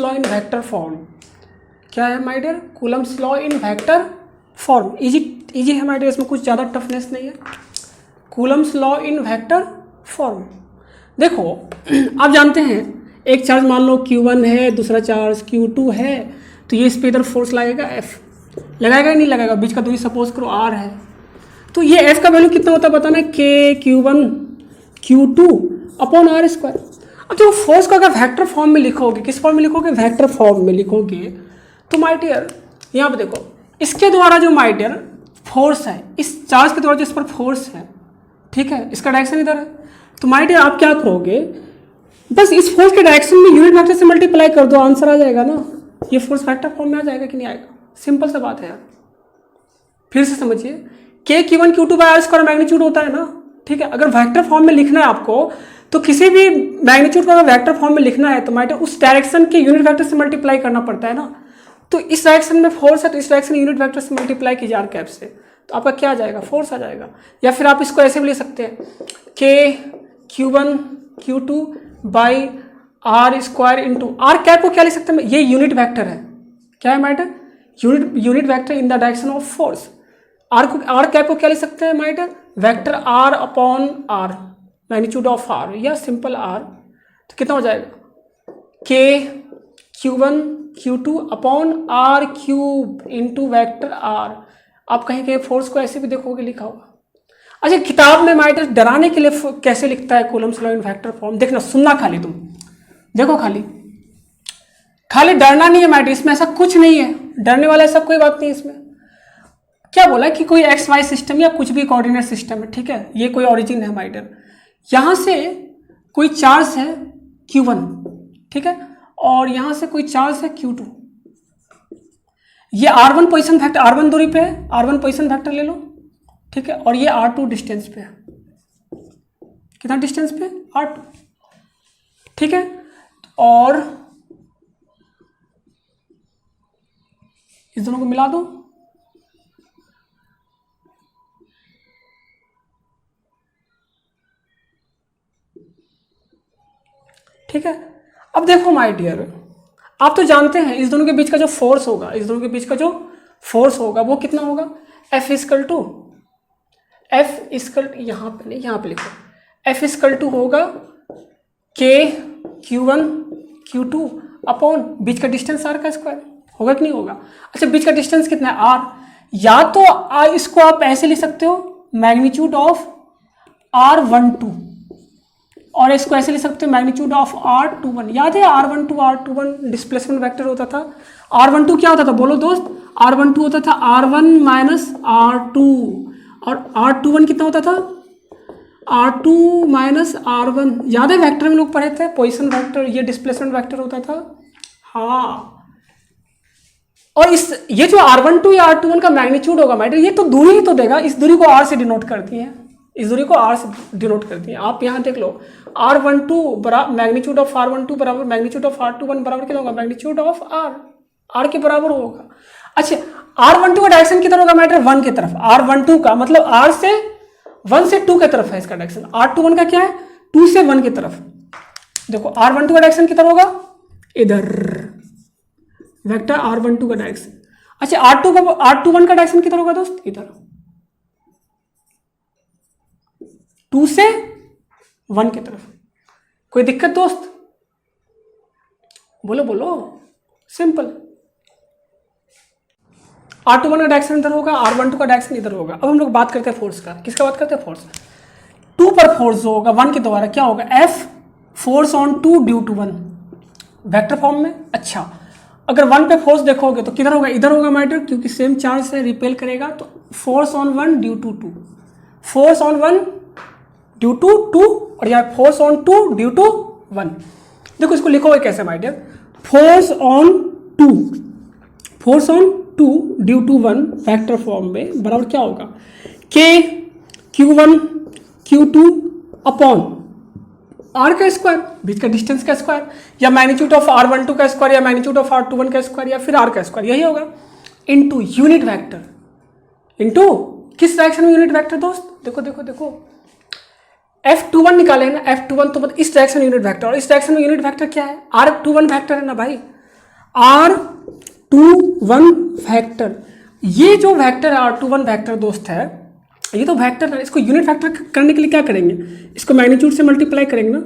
Law in vector form. क्या है my dear? Coulomb's law in vector form. Easy है my dear, इसमें कुछ ज़्यादा टफनेस नहीं है। Coulomb's law in vector form. देखो आप जानते हैं एक चार्ज मान लो Q1 है, दूसरा चार्ज Q2 है, तो ये इस पर इधर फोर्स लगाएगा F, लगाएगा या नहीं लगाएगा? बीच का दूरी सपोज करो R है, तो ये F का वैल्यू कितना होता है बताना, Q1 Q2 upon R square. अब जो फोर्स को अगर वेक्टर फॉर्म में लिखोगे, किस फॉर्म में लिखोगे? वेक्टर फॉर्म में लिखोगे, तो माय डियर यहाँ पे देखो, इसके द्वारा जो माय डियर फोर्स है, इस चार्ज के द्वारा जिस पर फोर्स है, ठीक है, इसका डायरेक्शन इधर है, तो माय डियर आप क्या करोगे, बस इस फोर्स के डायरेक्शन में यूनिट वेक्टर से मल्टीप्लाई कर दो, आंसर आ जाएगा ना। ये फोर्स वेक्टर फॉर्म में आ जाएगा कि नहीं आएगा? सिंपल सा बात है यार, फिर से समझिए, Q1 Q2 bye R square magnitude होता है ना, ठीक है। अगर वेक्टर फॉर्म में लिखना है आपको, तो किसी भी मैग्नीट्यूड को अगर वेक्टर फॉर्म में लिखना है तो माइट उस डायरेक्शन के यूनिट वेक्टर से मल्टीप्लाई करना पड़ता है ना। तो इस डायरेक्शन में फोर्स है, तो इस डायरेक्शन यूनिट वेक्टर से मल्टीप्लाई कीजिए आर कैप से, तो आपका क्या आ जाएगा? फोर्स आ जाएगा। या फिर आप इसको ऐसे भी ले सकते हैं, Q1 Q2 by R square into R cap को क्या लिख सकते हैं? ये यूनिट वेक्टर है, क्या है माइटर? Unit vector in the direction of force. R cap को क्या लिख सकते हैं माइटर? Vector R upon R, magnitude of R, या सिंपल R। तो कितना हो जाएगा? Q1 Q2 upon R cube into vector R। आप कहीं कहीं फोर्स को ऐसे भी देखोगे लिखा होगा। अच्छा, किताब में माइटर डराने के लिए कैसे लिखता है Coulomb's law in vector form? देखना, सुनना खाली, तुम देखो, खाली डरना नहीं है माइटर, इसमें ऐसा कुछ नहीं है, डरने वाला ऐसा कोई बात नहीं है इसमें। क्या बोला कि कोई एक्स वाई सिस्टम या कुछ भी कोऑर्डिनेट सिस्टम है, ठीक है, ये कोई ओरिजिन है माइटर, यहां से कोई चार्ज है Q1, ठीक है, और यहां से कोई चार्ज है Q2। ये R1 पोजीशन वेक्टर, R1 दूरी पे है, R1 पोजीशन वेक्टर ले लो, ठीक है, और ये R2 डिस्टेंस पे है। कितना डिस्टेंस पे? R2, ठीक है। और इस दोनों को मिला दो, ठीक है। अब देखो माय डियर, आप तो जानते हैं इस दोनों के बीच का जो फोर्स होगा, इस दोनों के बीच का जो फोर्स होगा वो कितना होगा? F इक्वल टू यहाँ पे नहीं, यहाँ पे लिखो, F इक्वल टू होगा Q1 Q2 अपॉन बीच का डिस्टेंस R का स्क्वायर, होगा कि नहीं होगा? अच्छा, बीच का डिस्टेंस कितना है? R। या तो इसको आप ऐसे लिख सकते हो, मैग्नीट्यूड ऑफ R12, और इसको ऐसे लिख सकते हो, मैग्नीट्यूड ऑफ R21। याद है R12 डिस्प्लेसमेंट वेक्टर होता था। R12 क्या होता था बोलो दोस्त? R12 होता था R1 माइनस R2, और R21 कितना होता था? R2 minus R1। याद है वेक्टर में लोग पढ़े थे, पोजीशन वेक्टर, ये डिस्प्लेसमेंट वेक्टर होता था। हाँ, और ये जो R12 या R21 का मैग्नीट्यूड होगा मैटर, ये तो दूरी ही तो देगा, इस दूरी को R से डिनोट करती है, इस दूरी को R से डिनोट करती है। आप यहाँ देख लो, R12 बराबर मैग्नीट्यूड ऑफ R12 बराबर मैग्नीट्यूड ऑफ R21 बराबर कितना होगा? मैग्नीट्यूड ऑफ R के बराबर होगा। अच्छा, R12 का डायरेक्शन किधर होगा मैटर? 1 की तरफ। R12 का मतलब R से 1 से 2 की तरफ है इसका डायरेक्शन। R21 का क्या है? 2 से 1 की तरफ। देखो R12 का डायरेक्शन किधर होगा? इधर, वेक्टर R12 का डायरेक्शन। अच्छा, R21 का डायरेक्शन किधर होगा दोस्त? इधर, 2 से 1 की तरफ। कोई दिक्कत दोस्त? बोलो बोलो, सिंपल। R21 का डायरेक्शन इधर होगा, R12 का डायरेक्शन इधर होगा। अब हम लोग बात करते हैं फोर्स का। किसका बात करते हैं? फोर्स। 2 पर फोर्स जो होगा 1 के द्वारा क्या होगा? F force on 2 due to 1, vector form में। अच्छा, अगर 1 पे फोर्स देखोगे तो किधर होगा? इधर होगा मैटर, क्योंकि सेम चार्ज से रिपेल करेगा, तो force on 1 due to 2, force on 1 due to 2, और यहाँ फोर्स ऑन 2 ड्यू टू 1। देखो इसको लिखोगे कैसे my dear? Force on 2 due to 1 factor form में बराबर क्या होगा? Q1 Q2 अपॉन R का स्क्वायर, बीच का डिस्टेंस का स्क्वायर, या मैग्नीट्यूड ऑफ R12 का स्क्वायर, या मैग्नीट्यूड ऑफ R21 का स्क्वायर, या फिर R का स्क्वायर, यही होगा, इनटू यूनिट वेक्टर। इनटू किस डायरेक्शन में यूनिट वेक्टर दोस्त? देखो देखो देखो, F21 निकाले है ना, F21 तो मतलब इस डायरेक्शन यूनिट वेक्टर, और इस डायरेक्शन में यूनिट वेक्टर क्या है? R21 वेक्टर है ना भाई। R21 वेक्टर, ये जो वेक्टर R21 वेक्टर दोस्त है, ये तो वेक्टर है, इसको यूनिट वेक्टर करने के लिए क्या करेंगे, इसको मैग्नीट्यूड से मल्टीप्लाई करेंगे ना।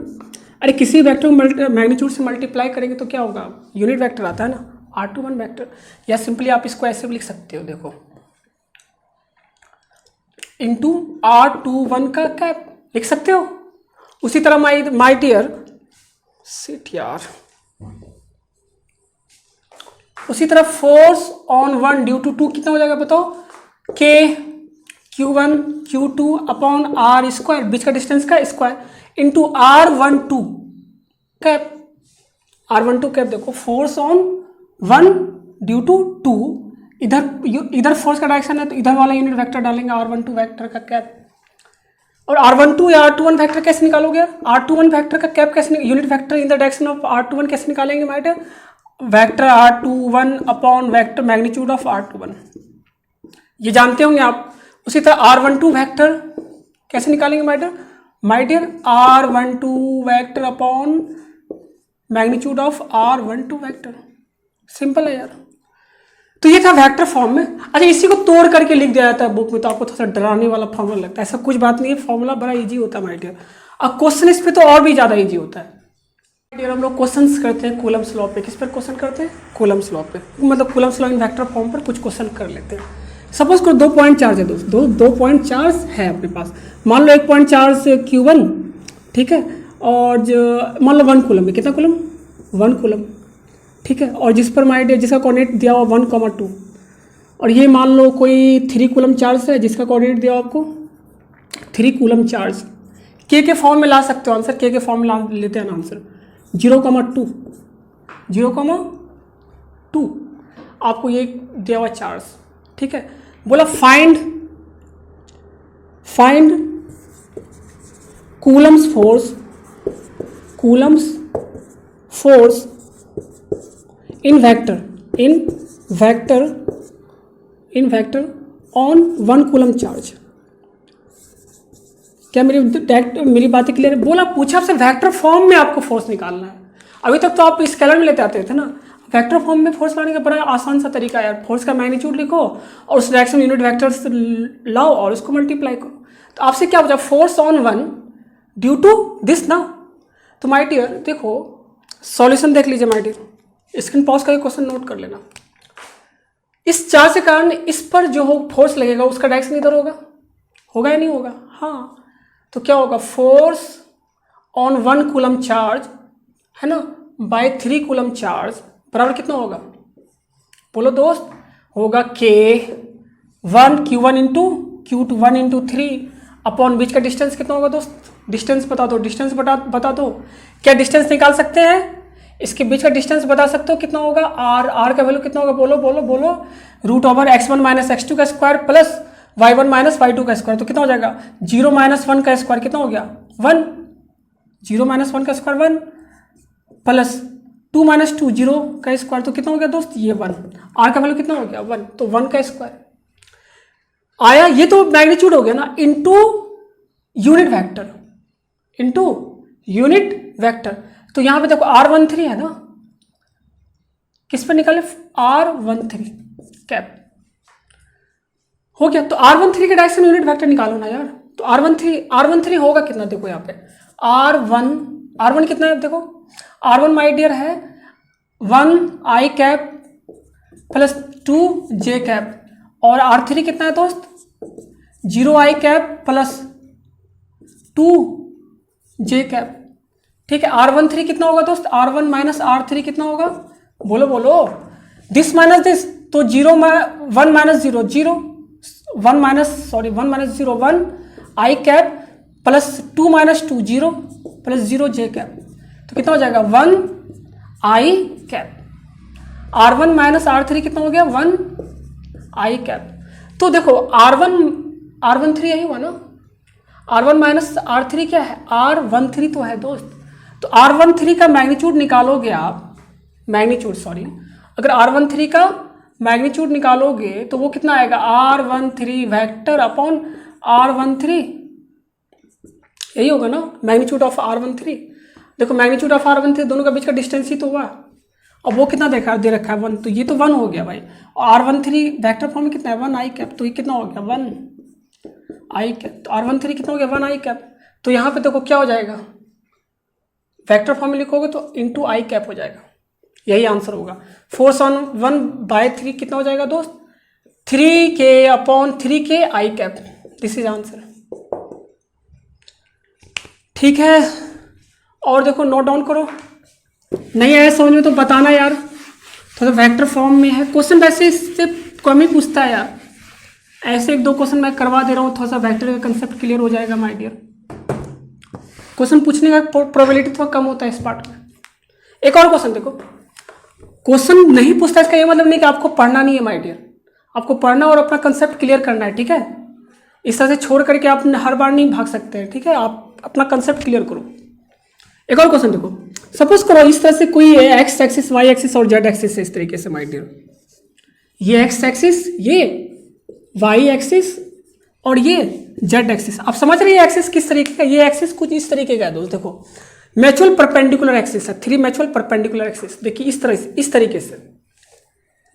अरे किसी वेक्टर को मैग्नीट्यूड से मल्टीप्लाई करेंगे तो क्या होगा, यूनिट वेक्टर आता है ना, R21 वेक्टर। या सिंपली आप इसको ऐसे भी लिख सकते हो, देखो इंटू R21 का कैप लिख सकते हो। उसी तरह माई डियर सिट यार, उसी तरह फोर्स ऑन 1 ड्यू टू 2 कितना हो जाएगा बताओ, K Q1 Q2 upon R square, बीच का डिस्टेंस का square, into R12 cap, R12 cap. देखो फोर्स ऑन 1 ड्यू टू 2, इधर फोर्स का डायरेक्शन है तो इधर वाला यूनिट वेक्टर डालेंगे, R12 वेक्टर का कैप। और R12 या R21 वेक्टर कैसे निकालोगे यार, R21 वेक्टर का कैप कैसे, unit vector in the direction of R21 कैसे निकालेंगे might, vector R21 upon vector magnitude of R21, ये जानते होंगे आप। उसी तरह R12 वेक्टर कैसे निकालेंगे my dear, R12 vector upon magnitude of R12 vector, simple है यार। तो ये था वेक्टर फॉर्म में। अच्छा, इसी को तोड़ करके लिख दिया जाता है बुक में, तो आपको थोड़ा सा डराने वाला फॉर्मूला लगता है, ऐसा कुछ बात नहीं है, फॉर्मूला बड़ा इजी होता है माय डियर। अब क्वेश्चन इस पे तो और भी ज़्यादा इजी होता है माय डियर। हम लोग क्वेश्चंस करते हैं कूलम्स लॉ पे, किस पर क्वेश्चन करते हैं, कूलम्स लॉ पे, मतलब Coulomb's law in vector form पर कुछ क्वेश्चन कर लेते हैं। सपोज करो 2 पॉइंट चार्ज है दोस्त, दो पॉइंट चार्ज है अपने पास, मान लो 1 पॉइंट चार्ज Q1, ठीक है, और मान लो 1 कूलम है, कितना कूलम, 1 कूलम, ठीक है, और जिस पर माइंड जिसका कोऑर्डिनेट दिया हुआ 1,2, और ये मान लो कोई 3 कूलम चार्ज है जिसका कोऑर्डिनेट दिया हुआ आपको 3 कूलम चार्ज। के फॉर्म में ला सकते हो आंसर, के फॉर्म में ला लेते हैं आंसर, 0,2 आपको ये दिया हुआ चार्ज, ठीक है। बोला find Coulomb's force in vector on 1 coulomb charge. क्या मेरी बातें क्लियर है? बोला पूछा आपसे वेक्टर फॉर्म में आपको फोर्स निकालना है। अभी तक तो आप स्केलर में लेते आते थे ना, वेक्टर फॉर्म में फोर्स लाने का बड़ा आसान सा तरीका है यार। फोर्स का मैग्नीट्यूड लिखो और उस डायरेक्शन यूनिट वेक्टर्स लाओ और उसको मल्टीप्लाई करो। तो आपसे क्या पूछा, force on 1 due to this ना। तो माय डियर देखो सॉल्यूशन देख लीजिए माय डियर, स्क्रीन पॉज करके क्वेश्चन नोट कर लेना। इस चार्ज के कारण इस पर जो हो फोर्स लगेगा उसका डायरेक्शन इधर होगा या नहीं होगा? हाँ, तो क्या होगा, फोर्स ऑन 1 कूलम चार्ज है ना बाय 3 कूलम चार्ज बराबर कितना होगा, बोलो दोस्त, होगा K1 Q1 into Q2 1 into 3 upon बीच का डिस्टेंस कितना होगा दोस्त, डिस्टेंस बता दो, बता दो। क्या डिस्टेंस निकाल सकते हैं, इसके बीच का डिस्टेंस बता सकते हो कितना होगा, R का वैल्यू कितना होगा, बोलो √(x1 - x2) का स्क्वायर प्लस y1 - y2 का स्क्वायर, तो कितना हो जाएगा 0 - 1 का स्क्वायर कितना हो गया 1, 0 - 1 का स्क्वायर 1 प्लस 2 - 2 0 का स्क्वायर, तो कितना हो गया दोस्त ये 1, R का वैल्यू कितना हो गया 1, तो 1 का स्क्वायर आया। ये तो मैग्नीट्यूड हो गया ना, इंटू यूनिट वेक्टर, तो यहां पे देखो R13 है ना, किस पर निकाले R13 कैप हो गया। तो R13 के डायरेक्शन यूनिट वेक्टर निकालो ना यार। तो R13 होगा कितना, देखो यहाँ पे R1 कितना है, देखो R1 माय डियर है 1 i cap plus 2 j cap, और R3 कितना है दोस्त 0 i cap plus 2 j cap, ठीक है। R13 कितना होगा दोस्त, R1 माइनस R3 कितना होगा, बोलो दिस माइनस दिस, तो 1 minus 0 1 i cap plus 2 minus 2 0 plus 0 j cap, तो कितना हो जाएगा 1 i cap. R1 minus R3 कितना हो गया 1 i कैप। तो देखो R13 यही हुआ ना, R1 माइनस R3 क्या है, R13 तो है दोस्त। तो R13 का मैग्नीट्यूड निकालोगे आप, अगर R13 का मैग्नीट्यूड निकालोगे तो वो कितना आएगा R13 वेक्टर अपॉन R13, यही होगा ना मैग्नीट्यूड ऑफ R13। देखो मैग्नीट्यूड ऑफ R13 दोनों का बीच का डिस्टेंस ही तो हुआ, अब वो कितना दे रखा है 1, तो ये तो 1 हो गया भाई। R13 वेक्टर फॉर्म में कितना है 1 i कैप, तो ये कितना हो गया 1 i कैप। तो R13 कितना हो गया 1 i कैप। तो यहाँ पे देखो क्या हो जाएगा, वेक्टर फॉर्म में लिखोगे तो इंटू आई कैप हो जाएगा, यही आंसर होगा। फोर्स ऑन 1/3 कितना हो जाएगा दोस्त, 3k/3k I cap, this is answer. ठीक है, और देखो नोट डाउन करो, नहीं आया समझ में तो बताना यार। तो वेक्टर फॉर्म में है क्वेश्चन, वैसे इससे कम ही पूछता है यार, ऐसे 1-2 क्वेश्चन मैं करवा दे रहा हूँ, थोड़ा सा वेक्टर का कंसेप्ट क्लियर हो जाएगा माय डियर। क्वेश्चन पूछने का प्रोबेबिलिटी थोड़ा कम होता है इस पार्ट में। एक और क्वेश्चन देखो, क्वेश्चन नहीं पूछता इसका ये मतलब नहीं कि आपको पढ़ना नहीं है माय डियर, आपको पढ़ना और अपना कंसेप्ट क्लियर करना है, ठीक है। इस तरह से छोड़ करके आप हर बार नहीं भाग सकते हैं, ठीक है, आप अपना कंसेप्ट क्लियर करो। एक और क्वेश्चन देखो, सपोज करो इस तरह से कोई है एक्स एक्सिस, वाई एक्सिस और जेड एक्सिस है इस तरीके से माय डियर, ये एक्स एक्सिस, ये वाई एक्सिस और ये जेड एक्सिस। आप समझ रहे हैं एक्सिस किस तरीके का, ये एक्सिस कुछ इस तरीके का है दोस्त। देखो म्यूचुअल परपेंडिकुलर एक्सिस है, 3 म्यूचुअल परपेंडिकुलर एक्सिस, देखिए इस तरह से, इस तरीके से,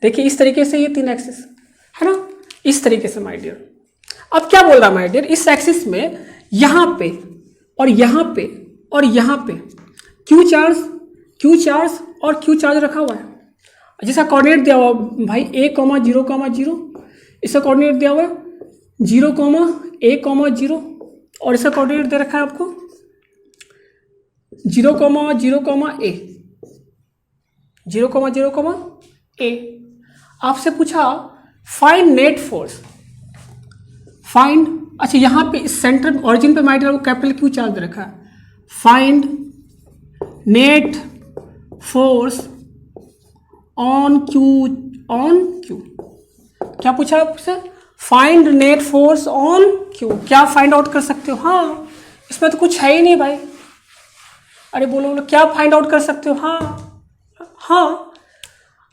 देखिए इस तरीके से ये 3 एक्सिस है ना, इस तरीके से माय डियर। अब क्या बोल रहा माय डियर, इस एक्सिस में यहाँ पे और यहाँ पे और यहाँ पे क्यू चार्ज और क्यू चार्ज रखा हुआ है, जिसका कोऑर्डिनेट दिया हुआ भाई a,0,0, इसका कोऑर्डिनेट दिया हुआ है 0,a,0 और इसका कोऑर्डिनेट दे रखा है आपको 0,0,a, 0,0,a। आपसे पूछा फाइंड नेट फोर्स, फाइंड, अच्छा यहाँ पे सेंटर ऑरिजिन पे माइट को कैपिटल क्यू चार्ज दे रखा है, find net force on Q, क्या पूछा आपसे, find net force on Q, क्या फाइंड आउट कर सकते हो, हाँ इसमें तो कुछ है ही नहीं भाई, अरे बोलो क्या फाइंड आउट कर सकते हो, हाँ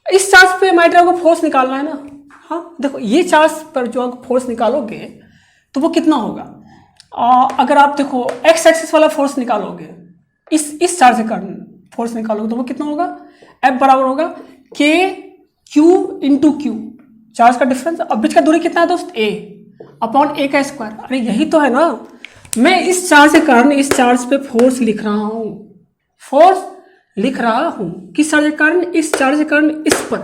इस चार्ज पे माइट्रा को फोर्स निकालना है ना, हाँ देखो ये चार्ज पर जो आप फोर्स निकालोगे तो वो कितना होगा, अगर आप देखो एक्स एक्सिस वाला फोर्स निकालोगे, इस चार्ज के कारण फोर्स निकालोगे तो वो कितना होगा, F बराबर होगा के क्यू इंटू क्यू, चार्ज का डिफरेंस। अब बीच का दूरी कितना है दोस्त, a अपॉन a का स्क्वायर, अरे यही तो है ना, मैं इस चार्ज के कारण इस चार्ज पे फोर्स लिख रहा हूँ, फोर्स लिख रहा हूँ किस चार्ज के कारण, इस चार्ज के कारण इस पर,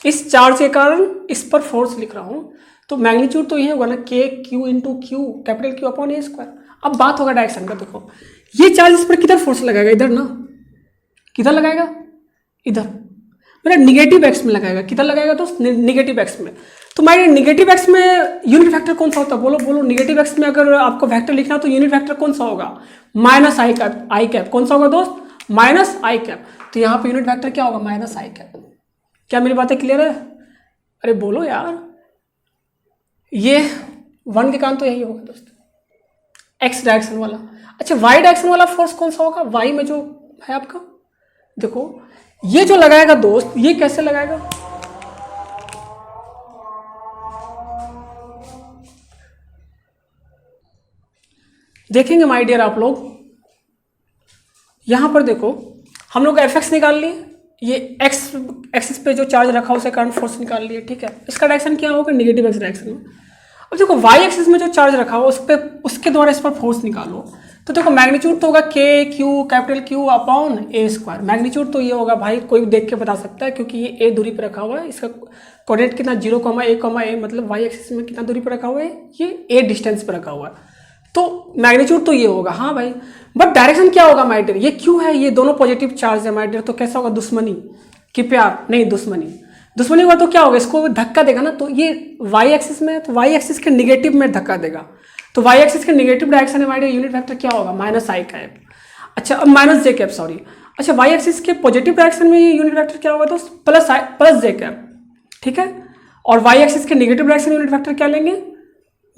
इस चार्ज के कारण इस पर फोर्स लिख रहा हूँ, तो मैग्नीट्यूड तो ये होगा ना K q into q, capital q upon a square. अब बात होगा डायरेक्शन का, देखो ये चार्ज इस पर किधर फोर्स लगाएगा, इधर ना, किधर लगाएगा, इधर, मतलब निगेटिव एक्स में लगाएगा, किधर लगाएगा दोस्त, निगेटिव एक्स में। तो माइनस निगेटिव एक्स में यूनिट वेक्टर कौन सा होता है, बोलो निगेटिव एक्स में अगर आपको वेक्टर लिखना तो यूनिट वेक्टर कौन सा होगा, माइनस आई कैप, कौन सा होगा दोस्त, माइनस आई कैप। तो यहाँ पे यूनिट वेक्टर क्या होगा, माइनस आई कैप। क्या मेरी बातें क्लियर है, अरे बोलो यार, ये 1 के कारण तो यही होगा दोस्त, एक्स डायरेक्शन वाला। अच्छा वाई डायरेक्शन वाला फोर्स कौन सा होगा, वाई में जो है आपका, देखो ये जो लगाएगा दोस्त, ये कैसे लगाएगा, देखेंगे माय डियर आप लोग, यहां पर देखो हम लोग एफ एक्स निकाल लिए, ये एक्स एक्सिस पे जो चार्ज रखा उसके कारण फोर्स निकाल लिए, ठीक है, इसका डायरेक्शन क्या होगा, नेगेटिव एक्स डायरेक्शन में। अब देखो वाई एक्सिस में जो चार्ज रखा हो उस पर, उसके द्वारा इस पर फोर्स निकालो, तो देखो मैग्नीट्यूड तो होगा के Q capital q upon a square. Magnitude तो ये होगा भाई, कोई देख के बता सकता है, क्योंकि ये ए दूरी पर रखा हुआ है, इसका कोऑर्डिनेट कितना 0,a,a, मतलब वाई एक्सिस में कितना दूरी पर रखा हुआ है, ये ए डिस्टेंस पर रखा हुआ है, तो मैग्नीट्यूड तो ये होगा, हाँ भाई। बट डायरेक्शन क्या होगा माय डियर, ये क्यू है, ये दोनों पॉजिटिव चार्ज है माय डियर, तो कैसा होगा, दुश्मनी कि प्यार, नहीं दुश्मनी हुआ तो क्या होगा, इसको धक्का देगा ना, तो ये वाई एक्सिस में है, तो वाई एक्सिस के निगेटिव में धक्का देगा, तो वाई एक्सिस के निगेटिव डायरेक्शन में यूनिट वेक्टर क्या होगा, माइनस आई कैप। अच्छा अब माइनस जे कैप, सॉरी, अच्छा वाई एक्सिस के पॉजिटिव डायरेक्शन में ये यूनिट वेक्टर क्या होगा दोस्त, प्लस जे कैप, ठीक है, और वाई एक्सिस के निगेटिव डायरेक्शन यूनिट वेक्टर क्या लेंगे,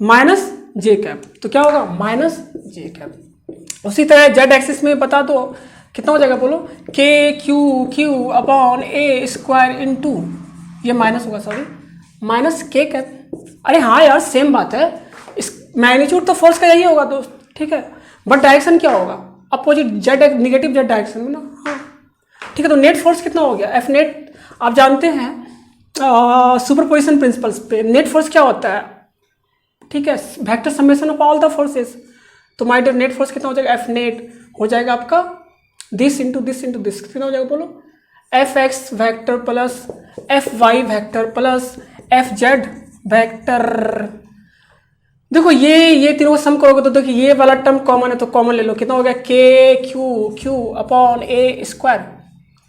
माइनस जे कैप, तो क्या होगा माइनस जे कैप। उसी तरह जेड एक्सिस में बता दो कितना हो जाएगा, बोलो के Q upon a square into, ये माइनस होगा, सॉरी माइनस के कैप। अरे हाँ यार सेम बात है, इस मैग्नीट्यूड तो फोर्स का यही होगा दोस्त, ठीक है, बट डायरेक्शन क्या होगा, opposite Z, negative Z direction में ना, हाँ ठीक है, तो नेट फोर्स कितना हो गया, एफ नेट। आप जानते हैं सुपरपोजिशन प्रिंसिपल्स पे नेट फोर्स क्या होता है, ठीक है, vector summation of all the forces. तो माय डियर नेट फोर्स कितना हो जाएगा, एफ नेट हो जाएगा आपका this into this into this, कितना हो जाएगा बोलो, F X vector plus F Y vector plus F Z vector. देखो ये तीनों सम करोगे तो देखिए ये वाला टर्म कॉमन है तो कॉमन ले लो, कितना हो गया के क्यू अपॉन ए स्क्वायर,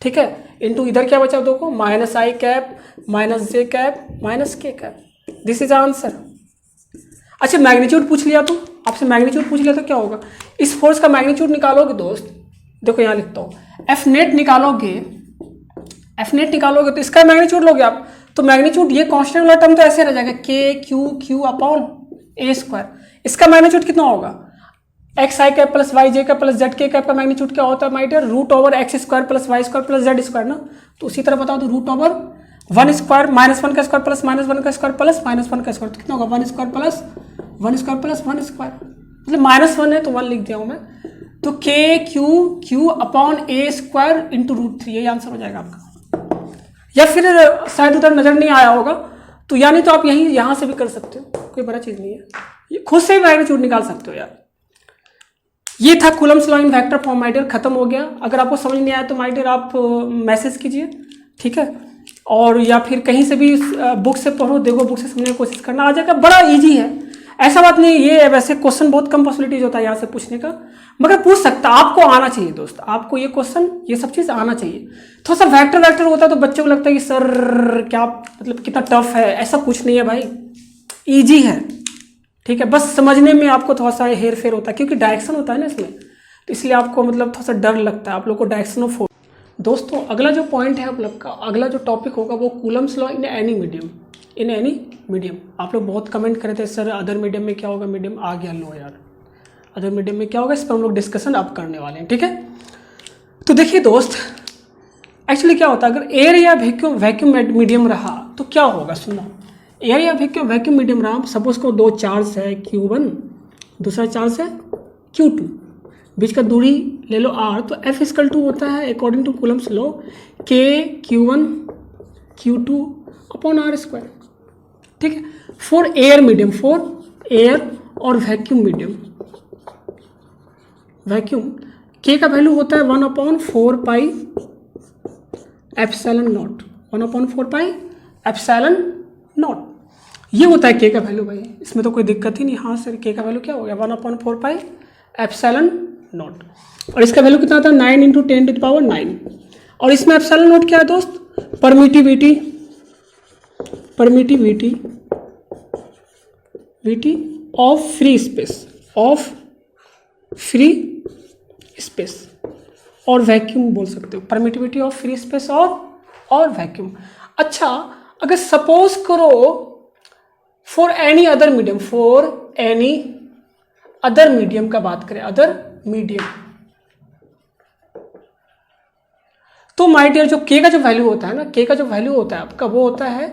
ठीक है, इंटू इधर क्या बचा देखो माइनस आई कैप माइनस जे कैप माइनस के कैप, दिस इज आंसर। अच्छा मैग्नीट्यूड पूछ लिया, तो आपसे मैग्नीट्यूड पूछ लिया तो क्या होगा, इस फोर्स का मैग्नीट्यूड निकालोगे दोस्त, देखो यहाँ लिखता हूँ, एफ नेट निकालोगे तो इसका मैग्नीट्यूड लोगे आप, तो मैग्नीट्यूड ये कांस्टेंट वाला टर्म तो ऐसे रह जाएगा K Q upon a square. इसका मैग्नीट्यूड कितना होगा, X I cap plus Y J cap plus Z K cap का मैग्नीट्यूड क्या होता है my dear, root over X square plus Y square plus Z square ना। तो उसी तरह बताओ तो रूट ओवर 1 स्क्वायर माइनस 1 का स्क्वायर प्लस माइनस 1 का स्क्वायर प्लस माइनस 1 का स्क्वायर, तो कितना होगा 1 square plus 1 square plus 1 square, मतलब माइनस 1 है तो 1 लिख दिया हूँ मैं। तो के Q upon a square into root 3, यही आंसर हो जाएगा आपका। या फिर शायद उधर नजर नहीं आया होगा तो यानी तो आप यहाँ से भी कर सकते हो, कोई बड़ा चीज नहीं है, ये खुद से भी मैग्नीट्यूड निकाल सकते हो यार। ये था Coulomb's law in vector form my dear, खत्म हो गया। अगर आपको समझ नहीं आया तो माय डियर आप मैसेज कीजिए, ठीक है, और या फिर कहीं से भी बुक से पढ़ो, देखो बुक से समझने की कोशिश करना, आ जाएगा, बड़ा इजी है, ऐसा बात नहीं। ये वैसे क्वेश्चन बहुत कम पॉसिबिलिटीज होता है यहाँ से पूछने का, मगर पूछ सकता, आपको आना चाहिए दोस्त, आपको ये क्वेश्चन ये सब चीज़ आना चाहिए। थोड़ा सा वेक्टर होता है तो बच्चों को लगता है कि सर क्या मतलब कितना टफ है, ऐसा कुछ नहीं है भाई, इजी है, ठीक है, बस समझने में आपको थोड़ा सा हेर फेर होता है क्योंकि डायरेक्शन होता है ना इसमें, तो इसलिए आपको मतलब थोड़ा सा डर लगता है आप लोग को डायरेक्शन ऑफ। दोस्तों अगला जो पॉइंट है आप लोग का, अगला जो टॉपिक होगा वो Coulomb's law in any medium, in any medium. आप लोग बहुत कमेंट करे थे सर अदर मीडियम में क्या होगा, मीडियम आ गया लो यार, अदर मीडियम में क्या होगा, इस पर हम लोग डिस्कशन अब करने वाले हैं, ठीक है। तो देखिए दोस्त एक्चुअली क्या होता है, अगर एयर या वैक्यूम मीडियम रहा तो क्या होगा, सुनना, एयर या वैक्यूम मीडियम रहा, सपोज को दो चार्ज है Q1 दूसरा चार्ज है Q2, बीच का दूरी ले लो r, तो F इक्वल टू होता है according to Coulomb's law K Q1 Q2 upon r square, ठीक है। For air medium, for air और वैक्यूम मीडियम, वैक्यूम K का वैल्यू होता है 1/4 pi epsilon naught, 1/4 pi epsilon naught, ये होता है K का वैल्यू भाई, इसमें तो कोई दिक्कत ही नहीं। हाँ सर K का वैल्यू क्या हो गया 1/4 पाई एप्सिलॉन नॉट, और इसका वैल्यू कितना आता है 9 × 10⁹ और इसमें एप्सिलॉन नॉट क्या है दोस्त, परमिटिविटी ऑफ फ्री स्पेस और वैक्यूम बोल सकते हो, परमिटिविटी ऑफ फ्री स्पेस और वैक्यूम। अच्छा अगर सपोज करो फॉर एनी अदर मीडियम का बात करें, अदर मीडियम, तो माय डियर जो K का जो वैल्यू होता है ना, K का जो वैल्यू होता है आपका वो होता है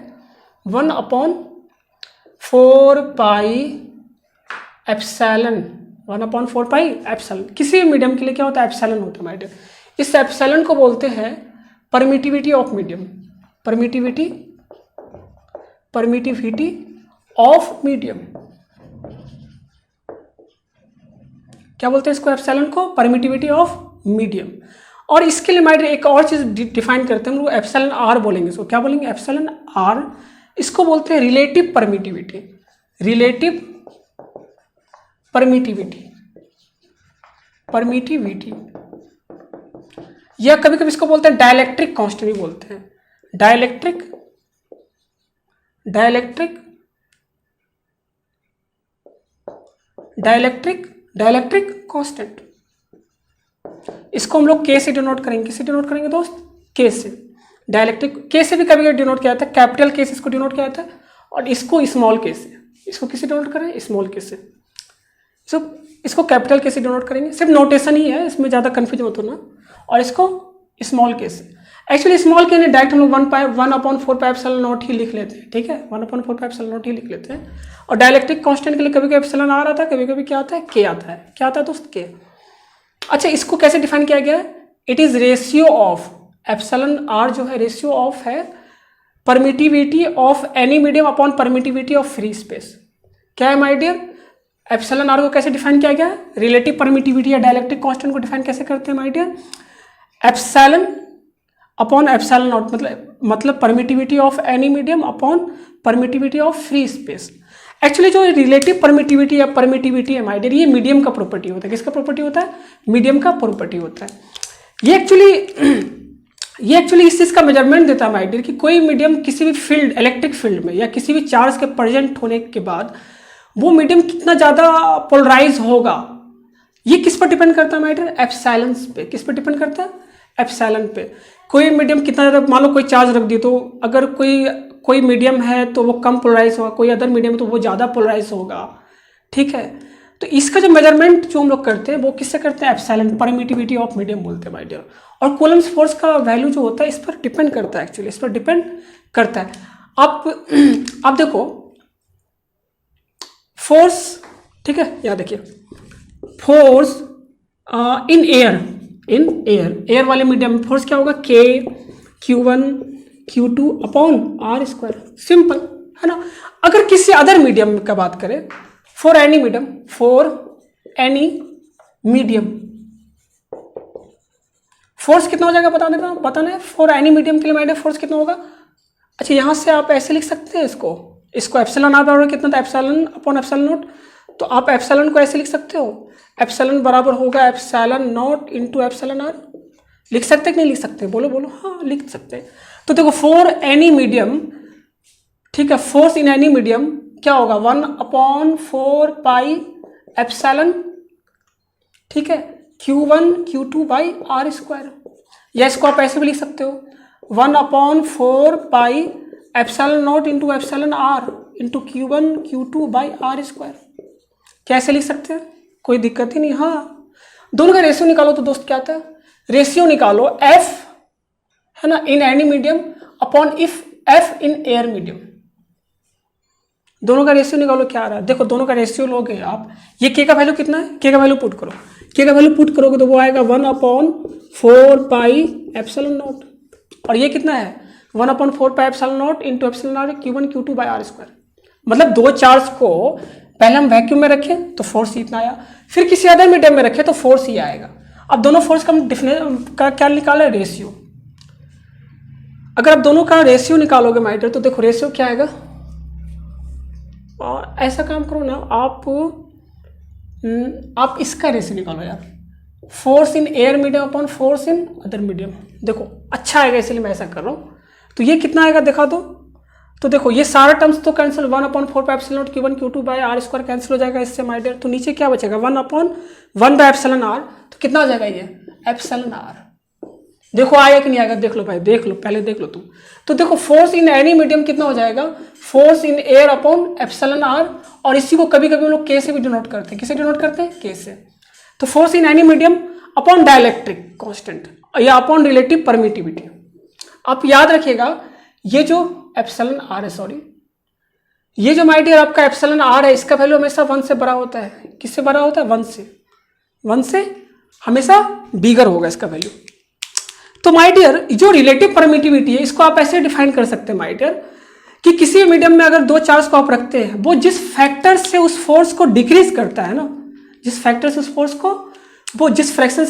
1/4 पाई एप्सिलॉन, 1/4 पाई एप्सिलॉन। किसी भी मीडियम के लिए क्या होता है एप्सिलॉन होता है माय डियर, इस एप्सिलॉन को बोलते हैं permittivity of medium, permittivity of medium, क्या बोलते हैं इसको एप्सिलॉन को, परमिटिविटी ऑफ मीडियम। और इसके लिए माइड एक और चीज डिफाइन करते हैं हम लोग, एप्सिलॉन आर बोलेंगे इसको, क्या बोलेंगे एप्सिलॉन आर, इसको बोलते हैं रिलेटिव परमिटिविटी, या कभी कभी इसको बोलते हैं डाइलेक्ट्रिक कांस्टेंट भी बोलते हैं, डाइलेक्ट्रिक कांस्टेंट। इसको हम लोग K से डिनोट करेंगे, किससे डिनोट करेंगे दोस्त, K से, डाइलेक्ट्रिक K से भी कभी कभी डिनोट किया जाता है, कैपिटल K से इसको डिनोट किया जाता है, और इसको स्मॉल K से, इसको किससे डिनोट करें, स्मॉल K से, इसको कैपिटल K से डिनोट करेंगे, सिर्फ नोटेशन ही है, इसमें ज़्यादा कन्फ्यूज मत होना, और इसको स्मॉल K से। एक्चुअली स्मॉल K ने डायरेक्ट हम लोग 1/4 पाई एप्सिलॉन नॉट ही लिख लेते हैं, ठीक है, 1/4 पाई एप्सिलॉन नॉट ही लिख लेते हैं। और डाइलेक्ट्रिक कांस्टेंट के लिए कभी कभी एप्सिलॉन आर आता है, कभी कभी क्या आता है K आता है, क्या आता है दोस्त K। अच्छा इसको कैसे डिफाइन किया गया है, it is ratio epsilon R जो है रेशियो ऑफ है permittivity of any medium upon permittivity of free space. क्या है माय डियर? एप्सिलॉन आर को कैसे डिफाइन किया गया है? रिलेटिव परमिटिविटी या डायलेक्ट्रिक कांस्टेंट को डिफाइन कैसे करते हैं my dear? Epsilon upon epsilon naught, मतलब permittivity of any medium upon permittivity of free space. Actually जो रिलेटिव परमिटिविटी या परमिटिविटी है माय डियर, ये मीडियम का प्रॉपर्टी होता है। किसका प्रॉपर्टी होता है? मीडियम का प्रॉपर्टी होता है। ये एक्चुअली इस चीज़ का मेजरमेंट देता है माय डियर कि कोई मीडियम किसी भी फील्ड, इलेक्ट्रिक फील्ड में या किसी भी चार्ज के प्रेजेंट होने के बाद वो मीडियम कितना ज़्यादा पोलराइज होगा। ये किस पर डिपेंड करता है माय डियर? एप्सिलॉन पे। किस पर डिपेंड करता है? एप्सिलॉन पे। कोई मीडियम कितना ज़्यादा, मान लो कोई चार्ज रख दी, तो अगर कोई मीडियम है तो वो कम पोलराइज होगा, कोई अदर मीडियम तो वो ज़्यादा पोलराइज होगा। ठीक है, तो इसका जो मेजरमेंट जो हम लोग करते हैं वो किससे करते हैं? एप्सिलॉन, परमिटिविटी ऑफ मीडियम बोलते हैं माय डियर। और कूलम्स फोर्स का वैल्यू जो होता है इस पर डिपेंड करता है, एक्चुअली इस पर डिपेंड करता है। आप देखो फोर्स, ठीक है, यहाँ देखिए फोर्स इन एयर वाले मीडियम में फोर्स क्या होगा? के Q1 Q2 upon are square. Simple है ना। अगर किसी अदर मीडियम का बात करें, फॉर एनी मीडियम फोर्स कितना हो जाएगा बताना है। फॉर एनी मीडियम के लिए माइडियर फोर्स कितना होगा? अच्छा, यहां से आप ऐसे लिख सकते हैं इसको एप्सिलॉन आर बराबर कितना था? Epsilon upon epsilon not. तो आप एप्सिलॉन को ऐसे लिख सकते हो, एप्सिलॉन बराबर होगा epsilon naught into epsilon R. लिख सकते कि नहीं लिख सकते? बोलो। हाँ, लिख सकते हैं। तो देखो फॉर एनी मीडियम, ठीक है, फोर्स इन एनी मीडियम क्या होगा? 1/4 एप्सिलॉन, ठीक है, Q1 Q2 by R square. या इसको आप ऐसे भी लिख सकते हो 1/4 epsilon naught into epsilon R into Q1 Q2 by R square. कैसे लिख सकते हैं? कोई दिक्कत ही नहीं। हाँ, दोनों का रेशियो निकालो तो दोस्त क्या आता है? रेशियो निकालो F है ना in any medium upon if F in air medium. दोनों का रेशियो निकालो, क्या आ रहा है? देखो दोनों का रेशियो लोगे आप, ये के का वैल्यू कितना है? के का वैल्यू पुट करो। के का वैल्यू पुट करोगे तो वो आएगा 1/4 एप्सिलॉन नॉट। और ये कितना है? 1/4 epsilon naught into epsilon R Q1 Q2 by R square. मतलब दो चार्ज को पहले हम वैक्यूम में रखें तो फोर्स इतना आया, फिर किसी अदर मीडियम में रखें तो फोर्स ही आएगा। अब दोनों फोर्स का हम क्या निकाला है? रेशियो। अगर आप दोनों का रेशियो निकालोगे माइटर तो देखो रेशियो क्या आएगा। ऐसा काम करो ना आप इसका रेशियो निकालो यार, force in air medium upon force in other medium. देखो अच्छा आएगा, इसलिए मैं ऐसा कर रहा हूँ। तो ये कितना आएगा दिखा दो। तो देखो ये सारा टर्म्स तो cancel, 1/4 epsilon naught Q1 Q2 by R square cancel हो जाएगा इससे माइडियर। तो नीचे क्या बचेगा? 1/1 बाई एप्सिलॉन आर। तो कितना हो जाएगा ये? Epsilon R. देखो आएगा कि नहीं आएगा? देख लो भाई, देख लो, पहले देख लो तुम। तो देखो फोर्स इन एनी मीडियम कितना हो जाएगा? Force in air upon epsilon R. और इसी को कभी कभी हम लोग के से भी डिनोट करते हैं। किसे डिनोट करते हैं? के से। तो force in any medium upon dielectric constant या अपॉन रिलेटिव परमिटिविटी। आप याद रखिएगा ये जो एप्सिलॉन आर है, सॉरी, ये जो माय डियर आपका एप्सिलॉन आर है, इसका वैल्यू हमेशा 1 से बड़ा होता है। किससे बड़ा होता है? 1 से हमेशा बिगर होगा इसका वैल्यू। तो माय डियर जो रिलेटिव परमिटिविटी है इसको आप ऐसे डिफाइन कर सकते हैं माय डियर कि किसी मीडियम में अगर दो चार्ज को आप रखते हैं, वो जिस फैक्टर से उस फोर्स को डिक्रीज करता है ना, जिस फैक्टर से उस फोर्स को, वो जिस फ्रैक्शन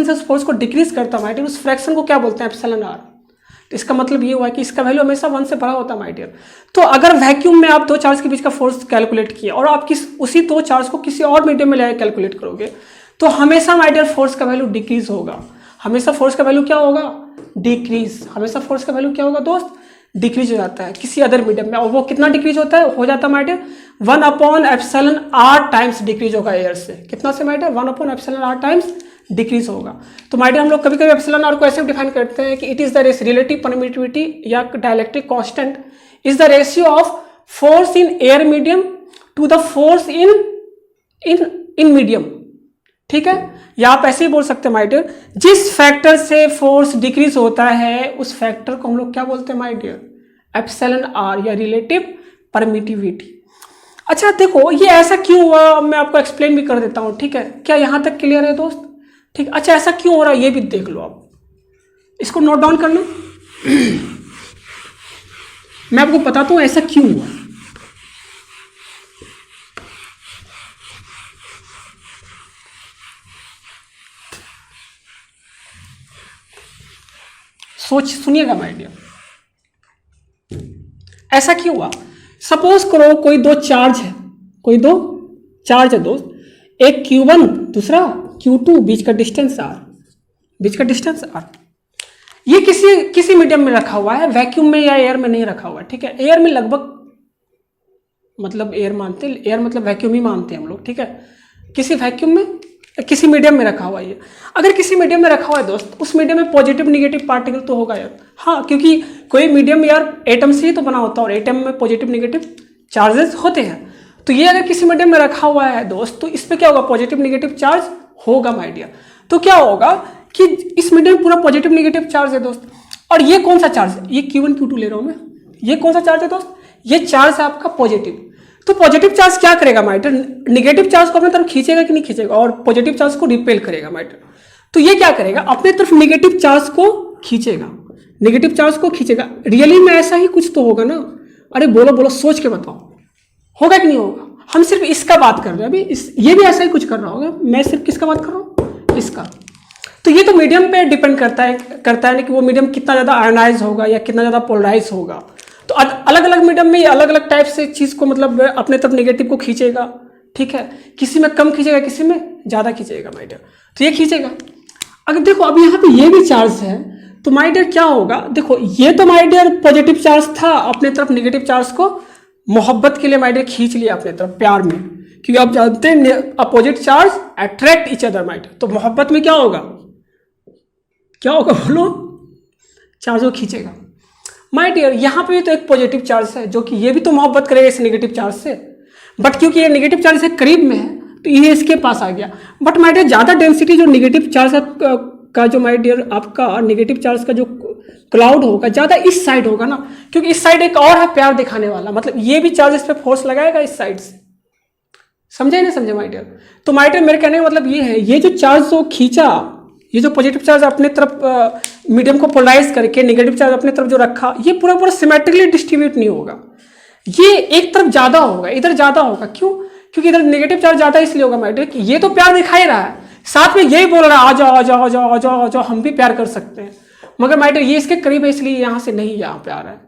से उस फोर्स को डिक्रीज करता है माय डियर, उस फ्रैक्शन को क्या बोलते हैं? Epsilon R. तो इसका मतलब ये हुआ कि इसका वैल्यू हमेशा 1 से बड़ा होता है माय डियर। तो अगर वैक्यूम में आप दो चार्ज के बीच का फोर्स कैलकुलेट किया और आप उसी दो चार्ज को किसी और मीडियम में लाकर कैलकुलेट करोगे तो हमेशा माय डियर फोर्स का वैल्यू डिक्रीज होगा। हमेशा फोर्स का वैल्यू क्या होगा? डिक्रीज। हमेशा फोर्स का वैल्यू क्या होगा दोस्त? डिक्रीज हो जाता है किसी अदर मीडियम में। और वो कितना डिक्रीज होता है? हो जाता है माय डियर 1/एप्सिलॉन आर टाइम्स डिक्रीज होगा एयर से। कितना से माय डियर? 1/एप्सिलॉन आर टाइम्स डिक्रीज होगा। तो माय डियर हम लोग कभी कभी एप्सिलॉन आर को ऐसे डिफाइन करते हैं कि it is the relative permittivity या dielectric constant is the ratio of force in air medium to the force in medium. ठीक है, या आप ऐसे ही बोल सकते हैं माय डियर जिस फैक्टर से फोर्स डिक्रीज होता है उस फैक्टर को हम लोग क्या बोलते हैं माय डियर? एप्सिलॉन आर या रिलेटिव परमिटिविटी। अच्छा देखो ये ऐसा क्यों हुआ मैं आपको एक्सप्लेन भी कर देता हूं। ठीक है, क्या यहां तक क्लियर है दोस्त? ठीक, अच्छा ऐसा क्यों हो रहा है ये भी देख लो आप। इसको नोट डाउन कर लो। मैं आपको बताता हूं ऐसा क्यों हुआ। सुनिएगा माय डियर, ऐसा क्यों हुआ। सपोज करो कोई दो चार्ज है, कोई दो चार्ज है दोस्त, एक Q1 दूसरा Q2, बीच का डिस्टेंस R, बीच का डिस्टेंस R। ये किसी मीडियम में रखा हुआ है, वैक्यूम में या एयर में नहीं रखा हुआ है, ठीक है। एयर में लगभग मतलब एयर मानते हैं, एयर मतलब वैक्यूम ही मानते हैं हम लोग, ठीक है। किसी वैक्यूम में किसी मीडियम में रखा हुआ है ये। अगर किसी मीडियम में रखा हुआ है दोस्त, उस मीडियम में पॉजिटिव निगेटिव पार्टिकल तो होगा यार। हाँ, क्योंकि कोई मीडियम यार एटम से ही तो बना होता है और एटम में पॉजिटिव निगेटिव चार्जेस होते हैं। तो ये अगर किसी मीडियम में रखा हुआ है दोस्त, तो इस पर क्या होगा, पॉजिटिव निगेटिव चार्ज होगा माय डियर। तो क्या होगा कि इस मीडियम में पूरा पॉजिटिव निगेटिव चार्ज है दोस्त। और ये कौन सा चार्ज है, ये Q1 Q2 ले रहा हूं मैं। ये कौन सा चार्ज है दोस्त, ये चार्ज है आपका पॉजिटिव। तो पॉजिटिव चार्ज क्या करेगा माय डियर, निगेटिव चार्ज को अपनी तरफ खींचेगा कि नहीं खींचेगा, और पॉजिटिव चार्ज को रिपेल करेगा माय डियर। तो ये क्या करेगा, अपनी तरफ निगेटिव चार्ज को खींचेगा, निगेटिव चार्ज को खींचेगा। रियली में ऐसा ही कुछ तो होगा ना। अरे बोलो बोलो, सोच के बताओ, होगा कि नहीं होगा। हम सिर्फ इसका बात कर रहे हैं अभी, ये भी ऐसा ही कुछ कर रहा होगा। मैं सिर्फ किसका बात कर रहा हूँ, इसका। तो ये तो मीडियम पे डिपेंड करता है ना कि वो मीडियम कितना ज़्यादा आयनाइज होगा या कितना ज़्यादा पोलराइज होगा। तो अलग अलग मीडियम में अलग अलग टाइप से चीज़ को मतलब अपने तरफ नेगेटिव को खींचेगा, ठीक है। किसी में कम खींचेगा, किसी में ज़्यादा खींचेगा माय डियर। तो ये खींचेगा। अगर देखो अब यहाँ पे ये भी चार्ज है, तो माय डियर क्या होगा, देखो ये तो माय डियर पॉजिटिव चार्ज था, अपने तरफ नेगेटिव चार्ज को मोहब्बत के लिए माय डियर खींच लिया अपने तरफ, प्यार में। क्योंकि आप जानते हैं opposite charge attract each other my dear. तो मोहब्बत में क्या होगा, क्या होगा बोलो, चार्ज को खींचेगा माय डियर। यहाँ पे भी तो एक पॉजिटिव चार्ज है, जो कि ये भी तो मोहब्बत करेगा इस नेगेटिव चार्ज से, बट क्योंकि ये नेगेटिव चार्ज से करीब में है तो ये इसके पास आ गया। बट माय डियर ज़्यादा डेंसिटी जो नेगेटिव चार्ज का जो माय डियर आपका नेगेटिव चार्ज का जो क्लाउड होगा ज़्यादा इस साइड होगा ना, क्योंकि इस साइड एक और है प्यार दिखाने वाला, मतलब ये भी चार्ज इस पर फोर्स लगाएगा इस साइड से। समझे नहीं समझे माय डियर। तो माय डियर मेरे कहने का मतलब ये है, ये जो चार्ज जो खींचा, ये जो पॉजिटिव चार्ज अपने तरफ मीडियम को पोलराइज करके नेगेटिव चार्ज अपने तरफ जो रखा, ये पूरा पूरा सिमेट्रिकली डिस्ट्रीब्यूट नहीं होगा। ये एक तरफ ज़्यादा होगा, इधर ज़्यादा होगा। क्यों, क्योंकि इधर नेगेटिव चार्ज ज़्यादा इसलिए होगा माय डियर कि ये तो प्यार दिखा ही रहा है, साथ में यही बोल रहा है आ जाओ आ जाओ आ जाओ आ जाओ आ जाओ, हम भी प्यार कर सकते हैं। मगर माय डियर ये इसके करीब है, इसलिए यहाँ से नहीं यहाँ पे आ रहा है।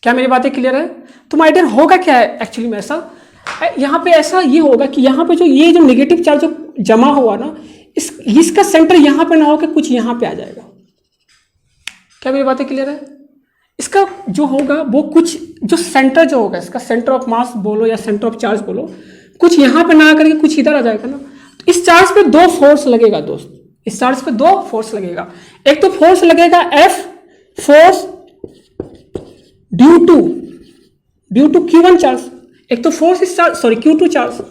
क्या मेरी बातें क्लियर है। तो माय डियर होगा क्या है एक्चुअली में, ऐसा यहाँ पे ऐसा ये होगा कि यहाँ पे जो ये जो नेगेटिव चार्ज जो जमा हुआ ना, इसका सेंटर यहाँ पे ना होकर कुछ यहाँ पे आ जाएगा। क्या मेरी बातें क्लियर है। इसका जो होगा वो कुछ जो सेंटर जो होगा, इसका सेंटर ऑफ मास बोलो या सेंटर ऑफ चार्ज बोलो, कुछ यहाँ पे ना आकर के कुछ इधर आ जाएगा ना। तो इस चार्ज पे दो फोर्स लगेगा दोस्त, इस चार्ज पे दो फोर्स लगेगा। एक तो फोर्स लगेगा F force due to Q1 charge, एक तो फोर्स इस चार्ज सॉरी Q2 चार्ज,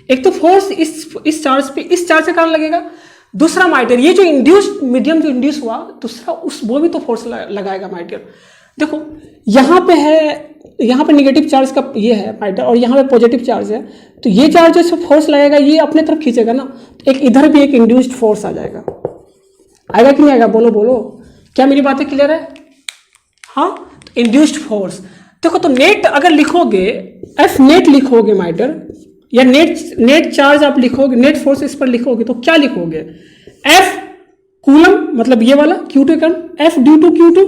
एक तो फोर्स इस चार्ज पे, इस चार्ज के कारण लगेगा। दूसरा माय डियर ये जो इंड्यूस्ड मीडियम जो इंड्यूस हुआ दूसरा, उस वो भी तो फोर्स लगाएगा माय डियर। देखो यहाँ पे है, यहाँ पे नेगेटिव चार्ज का ये है माय डियर और यहाँ पे पॉजिटिव चार्ज है। तो ये चार्ज जो फोर्स लगेगा ये अपने तरफ खींचेगा ना, तो एक इधर भी एक इंड्यूस्ड फोर्स आ जाएगा। आएगा कि नहीं आएगा, बोलो बोलो। क्या मेरी बातें क्लियर है। हाँ, तो इंड्यूस्ड फोर्स देखो, तो नेट अगर लिखोगे एफ नेट लिखोगे माय डियर, या नेट चार्ज आप लिखोगे, नेट फोर्स इस पर लिखोगे तो क्या लिखोगे, एफ कूलम मतलब ये वाला Q2 current, F due to Q2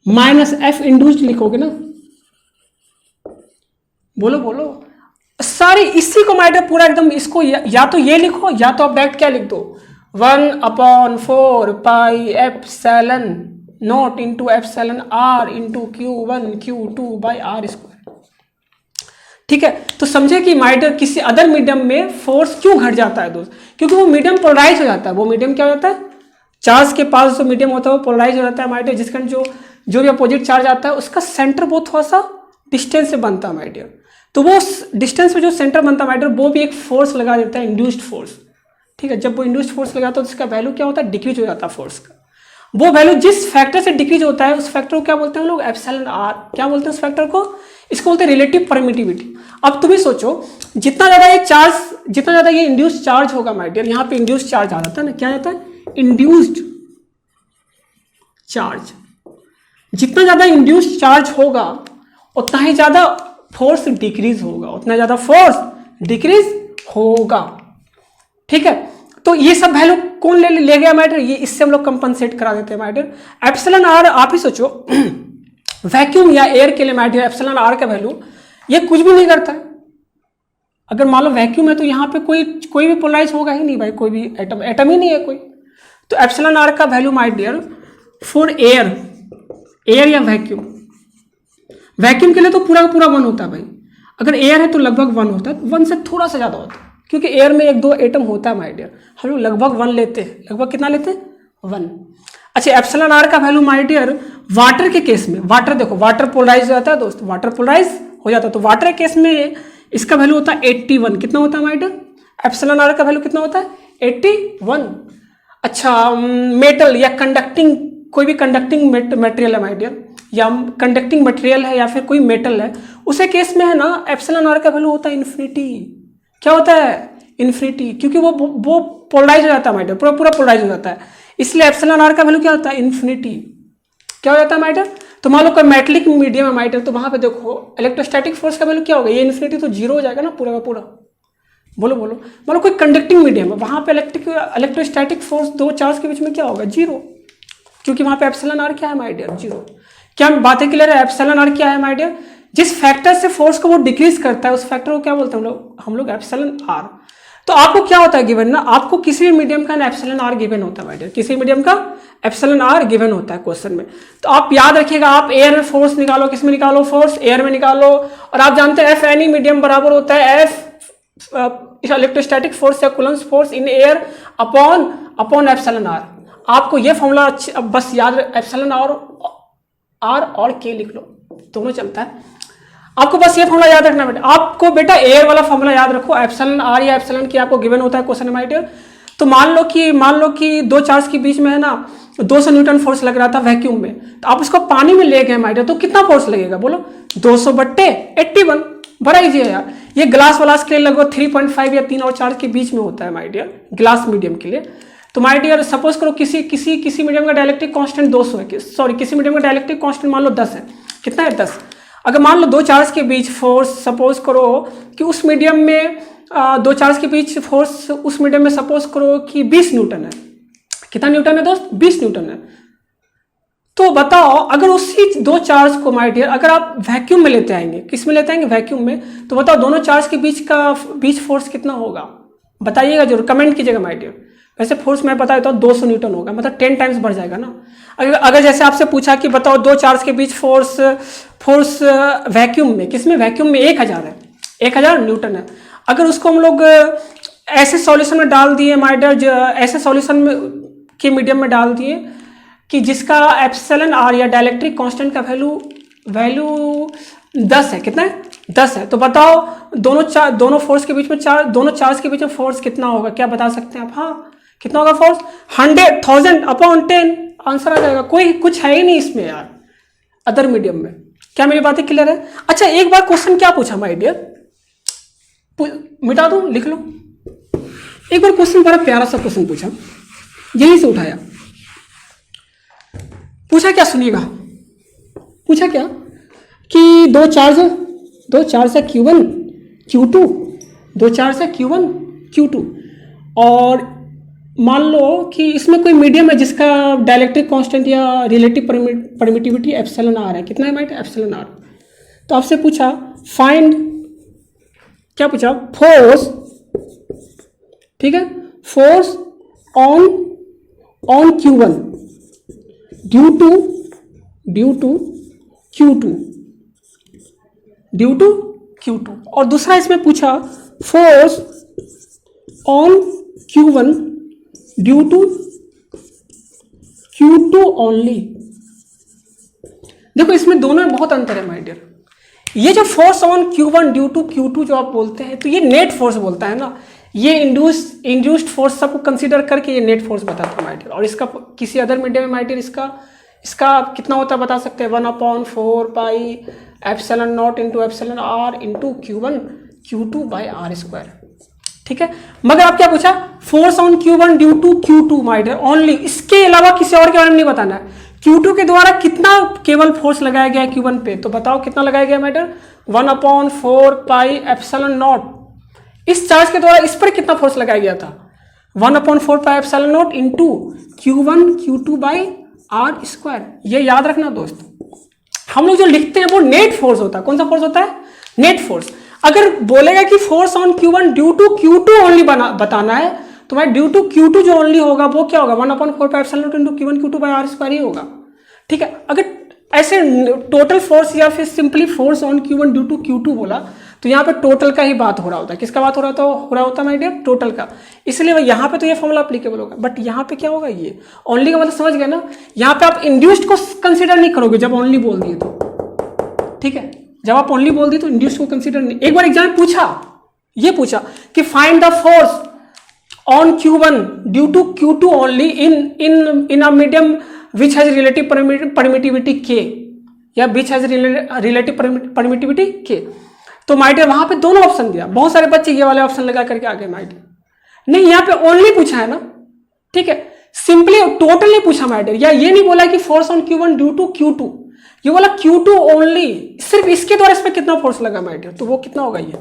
minus F induced लिखोगे ना। बोलो बोलो सारी इसी को माय डियर पूरा एकदम इसको या तो ये लिखो या तो आप डायरेक्ट क्या लिख दो 1/4 pi epsilon naught into epsilon R into Q1 Q2 by R square. ठीक है, तो समझे कि माय डियर किसी अदर मीडियम में फोर्स क्यों घट जाता है दोस्त, क्योंकि वो मीडियम पोलराइज हो जाता है। वो मीडियम क्या हो जाता है, चार्ज के पास जो मीडियम होता है वो पोलराइज हो जाता है माय डियर, जिसका जो भी अपोजिट चार्ज आता है उसका सेंटर वो थोड़ा सा डिस्टेंस से बनता है माय डियर। तो वो डिस्टेंस में जो सेंटर बनता है माय डियर वो भी एक फोर्स लगा देता है, इंड्यूस्ड फोर्स। ठीक है, जब वो इंड्यूस्ड फोर्स लगाता है तो उसका वैल्यू क्या होता है, डिक्रीज हो जाता है फोर्स का। वो वैल्यू जिस फैक्टर से डिक्रीज होता है उस फैक्टर को क्या बोलते हैं हम लोग, एप्सिलॉन आर। क्या बोलते हैं उस फैक्टर को, इसको बोलते हैं रिलेटिव परमिटिविटी। अब तुम ही सोचो जितना ज्यादा ये चार्ज, जितना ज्यादा ये इंड्यूस्ड चार्ज होगा माय डियर, यहाँ पे इंड्यूस्ड चार्ज आ जाता है ना, क्या आता है इंड्यूस्ड चार्ज। जितना ज़्यादा इंड्यूस चार्ज होगा उतना ही ज़्यादा फोर्स डिक्रीज होगा, उतना ज़्यादा फोर्स डिक्रीज होगा। ठीक है, तो ये सब वैल्यू कौन ले गया मैटर, ये इससे हम लोग कंपनसेट करा देते हैं मैटर। एप्सिलॉन आर आप ही सोचो वैक्यूम या एयर के लिए मैटर एप्सिलॉन आर का वैल्यू ये कुछ भी नहीं करता है। अगर मान लो वैक्यूम है तो यहाँ पे कोई भी पोलराइज होगा ही नहीं भाई, कोई भी एटम ही नहीं है कोई। तो एप्सिलॉन आर का value my dear for air या वैक्यूम के लिए तो पूरा का पूरा 1 होता है भाई। अगर एयर है तो लगभग 1 होता है, 1 से थोड़ा सा ज़्यादा होता है, क्योंकि एयर में 1-2 एटम होता है माय डियर। हम लोग लगभग 1 लेते हैं, लगभग कितना लेते हैं 1। अच्छा, एप्सिलॉन आर का वैल्यू माय डियर वाटर के केस में, वाटर देखो वाटर पोलराइज हो जाता है दोस्त, वाटर पोलराइज हो जाता है, तो वाटर के केस में इसका वैल्यू होता है 81। कितना होता है माय डियर, एप्सिलॉन आर का वैल्यू कितना होता है 81। अच्छा, मेटल या कंडक्टिंग, कोई भी कंडक्टिंग मटेरियल है माय डियर, या कंडक्टिंग मटेरियल है या फिर कोई मेटल है, उसे केस में है ना एप्सिलॉन आर का वैल्यू होता है इन्फिनिटी। क्या होता है इन्फिनिटी, क्योंकि वो पोलराइज हो जाता है माय डियर, पूरा पोलराइज हो जाता है, इसलिए एप्सिलॉन आर का वैल्यू क्या होता है इन्फिनिटी। क्या हो जाता है माय डियर, तो मान लो कोई मेटलिक मीडियम है माय डियर, तो वहां पे देखो इलेक्ट्रोस्टैटिक फोर्स का वैल्यू क्या होगा, ये इन्फिनिटी तो 0 हो जाएगा ना पूरा का पूरा। बोलो मान लो कोई कंडक्टिंग मीडियम है, वहां पे इलेक्ट्रोस्टैटिक फोर्स 2 चार्ज के बीच में क्या होगा 0, क्योंकि वहां पे एप्सिलॉन आर क्या है माय डियर 0। क्या बातें क्लियर है, एप्सिलॉन आर क्या है माय डियर, जिस फैक्टर से फोर्स को वो डिक्रीज करता है उस फैक्टर को क्या बोलते हैं हम लोग एप्सिलॉन आर। तो आपको क्या होता है गिवन ना, आपको किसी भी मीडियम का एप्सिलॉन आर गिवन होता है माय डियर, किसी मीडियम का एप्सिलॉन आर गिवन होता है क्वेश्चन में। तो आप याद रखिएगा, आप एयर में फोर्स निकालो, किस में निकालो फोर्स, एयर में निकालो, और आप जानते हैं एफ एनी मीडियम बराबर होता है एफ इलेक्ट्रोस्टैटिक फोर्स या Coulomb's force in air upon epsilon R. आपको ये फॉर्मूला बस याद, एप्सिलॉन आर और के लिख लो, दोनों चलता है, आपको बस ये फॉर्मूला याद रखना बेटा। आपको बेटा एयर वाला फॉर्मूला याद रखो, एप्सिलॉन आर या एप्सिलॉन की आपको गिवन होता है क्वेश्चन माय डियर। तो मान लो कि 2 चार्ज के बीच में है ना 200 न्यूटन फोर्स लग रहा था वैक्यूम में, तो आप उसको पानी में ले गए माय डियर, तो कितना फोर्स लगेगा बोलो 200/81। बड़ा इजी है यार, ये ग्लास वाला के लिए लगभग 3.5 या 3 और चार्ज के बीच में होता है माय डियर, ग्लास मीडियम के लिए। तो माय डियर सपोज करो किसी मीडियम का डायलेक्ट्रिक कांस्टेंट 200 है, सॉरी किसी मीडियम का डायलेक्ट्रिक कांस्टेंट मान लो 10 है। कितना है 10। अगर मान लो 2 चार्ज के बीच फोर्स सपोज करो कि उस मीडियम में 2 चार्ज के बीच फोर्स उस मीडियम में सपोज करो कि 20 न्यूटन है। कितना न्यूटन है दोस्त 20 न्यूटन है। तो बताओ अगर उसी 2 चार्ज को माय डियर अगर आप वैक्यूम में लेते आएंगे, किस में लेते आएंगे वैक्यूम में, तो बताओ दोनों चार्ज के बीच फोर्स कितना होगा, बताइएगा जरूर, कमेंट कीजिएगा माय डियर। वैसे फोर्स मैं बता देता हूँ 200 न्यूटन होगा, मतलब 10 टाइम्स बढ़ जाएगा ना। अगर जैसे आपसे पूछा कि बताओ 2 चार्ज के बीच फोर्स वैक्यूम में, किसमें वैक्यूम में 1000 है, 1000 न्यूटन है। अगर उसको हम लोग ऐसे सॉल्यूशन में डाल दिए माय डियर, ऐसे सॉल्यूशन में के मीडियम में डाल दिए कि जिसका एप्सिलॉन आर या डायलेक्ट्रिक कांस्टेंट का वैल्यू 10 है, कितना है 10 है, तो बताओ दोनों फोर्स के बीच में दोनों चार्ज के बीच में फोर्स कितना होगा, क्या बता सकते हैं आप। हाँ कितना होगा फोर्स 100,000/10 आंसर आ जाएगा। कोई कुछ है ही नहीं इसमें यार अदर मीडियम में। क्या मेरी बातें क्लियर है। अच्छा एक बार क्वेश्चन क्या पूछा माय डियर, मिटा दो लिख लो। एक बार क्वेश्चन बड़ा प्यारा सा क्वेश्चन पूछा, यहीं से उठाया, पूछा क्या सुनिएगा, पूछा क्या कि 2 चार्ज है Q1 Q2, 2 चार्ज है Q1 Q2, और मान लो कि इसमें कोई मीडियम है जिसका डायलेक्ट्रिक कांस्टेंट या रिलेटिव परमिटिविटी एप्सिलॉन आर है। कितना है माइट एप्सिलॉन आर। तो आपसे पूछा फाइंड, क्या पूछा फोर्स, ठीक है, force on Q1 due to Q2, और दूसरा इसमें पूछा force on Q1 due to Q2 only. देखो इसमें दोनों में बहुत अंतर है माय डियर। ये जो force on Q1 due to Q2 जो आप बोलते हैं, तो ये नेट फोर्स बोलता है ना, ये इंड्यूस्ड फोर्स सबको कंसीडर करके ये नेट फोर्स बताता है माय डियर। और इसका किसी अदर मीडियम में माय डियर इसका कितना होता है बता सकते हैं, 1/4 pi epsilon naught into epsilon R into Q1 Q2/r²। ठीक है, मगर आप क्या पूछा force on Q1 due to Q2 my dear only, इसके अलावा किसी और के बारे में नहीं बताना है, Q2 के द्वारा कितना केवल फोर्स लगाया गया है Q1 पे, तो बताओ कितना लगाया गया मैटर, 1/4πε0। इस चार्ज के द्वारा इस पर कितना फोर्स लगाया गया था, 1/4πε0 इंटू Q1 Q2/r²। ये याद रखना दोस्त, हम लोग जो लिखते हैं वो नेट फोर्स होता है। कौन सा फोर्स होता है, नेट फोर्स। अगर बोलेगा कि force on Q1 due to Q2 only बताना है, तो भाई ड्यू टू Q2 जो ओनली होगा वो क्या होगा, 1/4πε0 इंटू Q1 Q2/r² ही होगा। ठीक है, अगर ऐसे टोटल फोर्स या फिर simply force on Q1 due to Q2 बोला, तो यहाँ पे टोटल का ही बात हो रहा होता है। किसका बात हो रहा होता है माय डियर, टोटल का। इसलिए यहाँ पे तो ये फॉर्मूला अप्लीकेबल होगा, बट यहाँ पे क्या होगा, ये ओनली का मतलब समझ गए ना। यहाँ पे आप इंड्यूस्ड को कंसिडर नहीं करोगे जब ओनली बोल दिए तो, ठीक है। जब आप ओनली बोल दिए तो इंड्यूस्ड को कंसिडर नहीं। एक बार एग्जाम पूछा कि find the force on Q1 due to Q2 only in a medium which has relative permittivity K, या which has relative permittivity K। तो माय डियर वहां पे दोनों ऑप्शन दिया, बहुत सारे बच्चे ये वाले ऑप्शन लगा करके आ गए माय डियर। नहीं, यहाँ पे ओनली पूछा है ना, ठीक है, सिंपली टोटल नहीं पूछा माय डियर, या ये नहीं बोला कि force on Q1 due to Q2, ये बोला Q2 ओनली, सिर्फ इसके द्वारा इस पर कितना फोर्स लगा माय डियर, तो वो कितना होगा ये।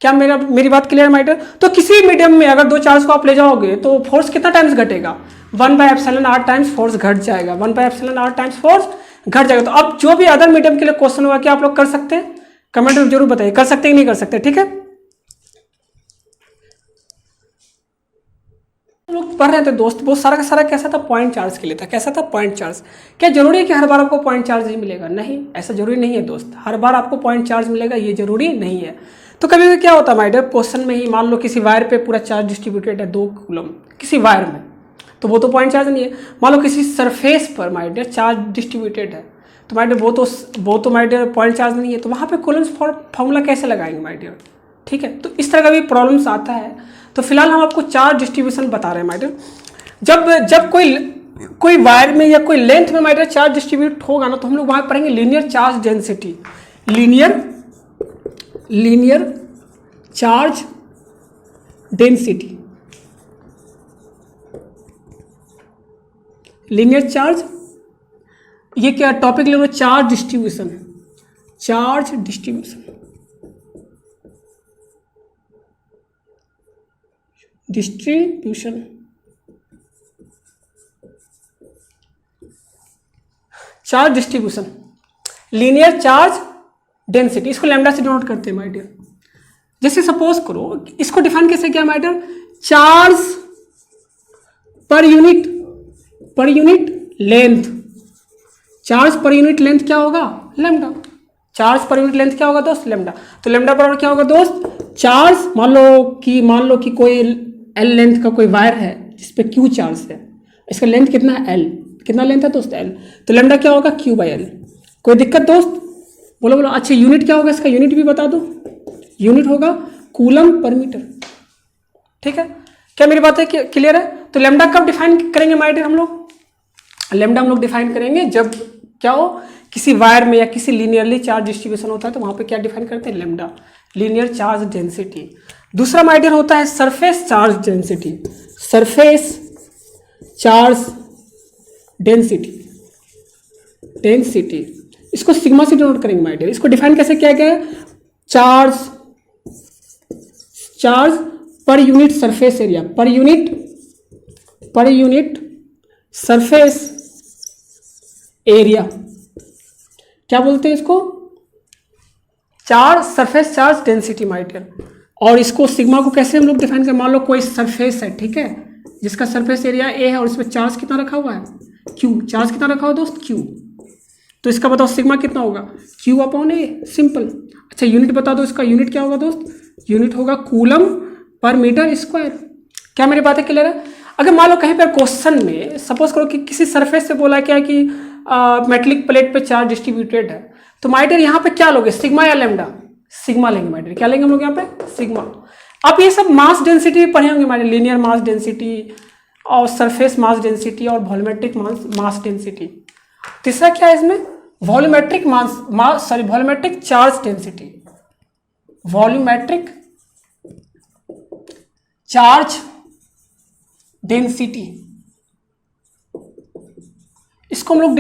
क्या मेरी बात क्लियर है माय डियर। तो किसी मीडियम में अगर दो चार्ज को आप ले जाओगे तो फोर्स कितना टाइम्स घटेगा, 1/ε0 टाइम्स फोर्स घट जाएगा, 1/ε0 टाइम्स फोर्स घट जाएगा। तो अब जो भी अदर मीडियम के लिए क्वेश्चन हुआ, क्या आप लोग कर सकते हैं, कमेंट में जरूर बताइए, कर सकते हैं कि नहीं कर सकते, ठीक है। लोग पढ़ रहे थे दोस्त, वो सारा का सारा कैसा था, पॉइंट चार्ज के लिए था। कैसा था, पॉइंट चार्ज। क्या जरूरी है कि हर बार आपको पॉइंट चार्ज ही मिलेगा, नहीं, ऐसा जरूरी नहीं है दोस्त, हर बार आपको पॉइंट चार्ज मिलेगा ये जरूरी नहीं है। तो कभी भी क्या होता है माय डियर, क्वेश्चन में ही मान लो किसी वायर पे पूरा चार्ज डिस्ट्रीब्यूटेड है 2 कूलम किसी वायर में, तो वो तो पॉइंट चार्ज नहीं है। मान लो किसी सरफेस पर माय डियर चार्ज डिस्ट्रीब्यूटेड है, तो माय डियर वो तो माय डियर पॉइंट चार्ज नहीं है, तो वहाँ पे कूलम्स फॉर्मूला कैसे लगाएंगे माय डियर, ठीक है। तो इस तरह का भी प्रॉब्लम्स आता है। तो फिलहाल हम आपको चार्ज डिस्ट्रीब्यूशन बता रहे हैं माय डियर। जब कोई वायर में या कोई लेंथ में माय डियर चार्ज डिस्ट्रीब्यूट होगा ना, तो हम लोग वहाँ पढ़ेंगे linear charge density, linear charge density, linear charge, ये क्या टॉपिक ले लो, charge distribution, charge distribution, charge distribution, linear charge density, इसको लैम्डा से डिनोट करते हैं माय डियर। जैसे सपोज करो, इसको डिफाइन कैसे किया my dear, charge per unit length, charge per unit length क्या होगा, lambda. Charge per unit length क्या होगा दोस्त, लैम्डा। तो लैम्डा बराबर क्या होगा दोस्त, चार्ज मान लो कि कोई एल लेंथ का कोई वायर है जिसपे क्यू चार्ज है, इसका लेंथ कितना है, एल, कितना लेंथ है दोस्त, एल, तो लैम्डा क्या होगा, Q/L। कोई दिक्कत दोस्त, बोलो। अच्छा यूनिट क्या होगा, इसका यूनिट भी बता दो, यूनिट होगा कूलम पर मीटर, ठीक है। क्या मेरी बात है क्लियर है। तो लैम्डा कब डिफाइन करेंगे माय डियर हम लोग, लैम्डा हम लोग डिफाइन करेंगे जब क्या हो, किसी वायर में या किसी लीनियरली चार्ज डिस्ट्रीब्यूशन होता है, तो वहां पे क्या डिफाइन करते हैं, लैम्डा, लीनियर चार्ज डेंसिटी। दूसरा माय डियर होता है surface charge density, surface charge density, इसको सिग्मा से डिनोट करेंगे माय डियर। इसको डिफाइन कैसे किया गया है, charge per unit surface area, per unit surface area, क्या बोलते हैं इसको, surface charge density my dear. और इसको सिग्मा को कैसे हम लोग डिफाइन करें, मान लो कोई सरफेस है, ठीक है, जिसका सरफेस एरिया ए है और इसमें चार्ज कितना रखा हुआ है, क्यू, चार्ज कितना रखा हुआ दोस्त, क्यू। तो इसका बताओ सिग्मा कितना होगा, Q/A, सिंपल। अच्छा यूनिट बता दो, इसका यूनिट क्या होगा दोस्त, यूनिट होगा कूलम पर मीटर स्क्वायर। क्या मेरी बातें क्लियर है। अगर मान लो कहीं पर क्वेश्चन में सपोज करो कि किसी सरफेस पे बोला क्या कि मेटलिक प्लेट पे चार्ज डिस्ट्रीब्यूटेड है, तो माय डियर यहाँ पे क्या लोगे, सिग्मा या लैम्डा, सिग्मा लेंगे माय डियर। क्या लेंगे हम लोग यहाँ पे, सिग्मा। आप ये सब मास डेंसिटी पढ़े होंगे my dear, linear mass density और सरफेस मास डेंसिटी और वॉल्यूमेट्रिक मास डेंसिटी। तीसरा क्या है इसमें, volumetric volumetric charge density, volumetric charge density, इसको हम लोग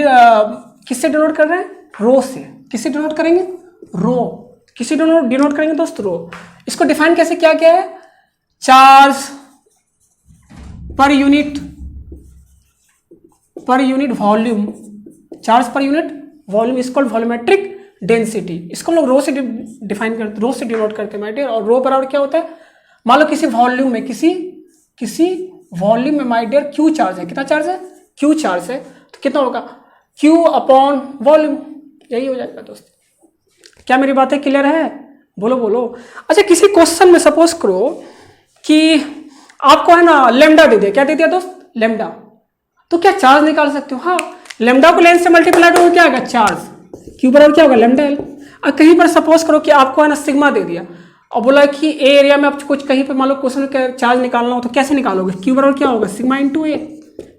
किससे डिनोट कर रहे हैं? रो से। किससे डिनोट करेंगे? रो। किससे डिनोट करेंगे दोस्त? रो। इसको डिफाइन कैसे किया गया है? Charge per unit volume, charge per unit volume is called volumetric density. इसको हम लोग रो से डिफाइन करते, रो से डिनोट करते हैं माय डियर। और रो बराबर क्या होता है? मान लो किसी वॉल्यूम में माय डियर क्यू चार्ज है। कितना चार्ज है? क्यू चार्ज है, तो कितना होगा? क्यू अपॉन वॉल्यूम, यही हो जाएगा दोस्त। क्या मेरी बातें क्लियर है? बोलो बोलो। अच्छा, किसी क्वेश्चन में सपोज करो कि आपको है ना लेमडा दे दिया। क्या दे दिया दोस्त? लेमडा। तो क्या चार्ज निकाल सकते हो? हाँ, लेमडा को लेंथ से मल्टीप्लाई करोगे क्या आएगा? चार्ज। क्यू बराबर क्या होगा? Lambda L. और कहीं पर सपोज करो कि आपको है ना सिग्मा दे दिया और बोला कि ए एरिया में आप कुछ कहीं पर मान लो क्वेश्चन का चार्ज निकालना हो, तो कैसे निकालोगे? क्यू बराबर क्या होगा? सिग्मा इंटू ए।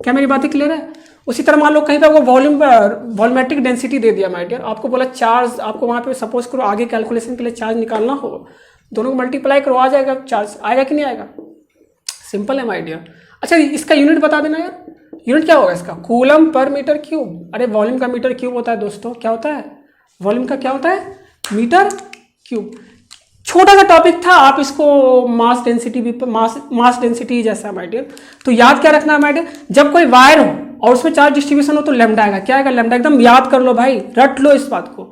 क्या मेरी बातें क्लियर है? उसी तरह मान लो कहीं पर आपको वॉल्यूमेट्रिक डेंसिटी दे दिया माय डियर, आपको बोला चार्ज, आपको वहाँ पे सपोज करो आगे कैलकुलेशन के लिए चार्ज निकालना हो, दोनों को मल्टीप्लाई करो, आ जाएगा चार्ज। आएगा कि नहीं आएगा? सिंपल है माय डियर। अच्छा, इसका यूनिट बता देना यार। यूनिट क्या होगा इसका? कूलम पर मीटर क्यूब। अरे वॉल्यूम का मीटर क्यूब होता है दोस्तों। क्या होता है? वॉल्यूम का क्या होता है? Metre cube. छोटा सा टॉपिक था, आप इसको मास डेंसिटी जैसा माय डियर। तो याद क्या रखना है माय डियर? जब कोई वायर हो और उसमें चार्ज डिस्ट्रीब्यूशन हो तो लैम्डा आएगा। क्या आएगा? लैम्डा। एकदम याद कर लो भाई, रट लो इस बात को।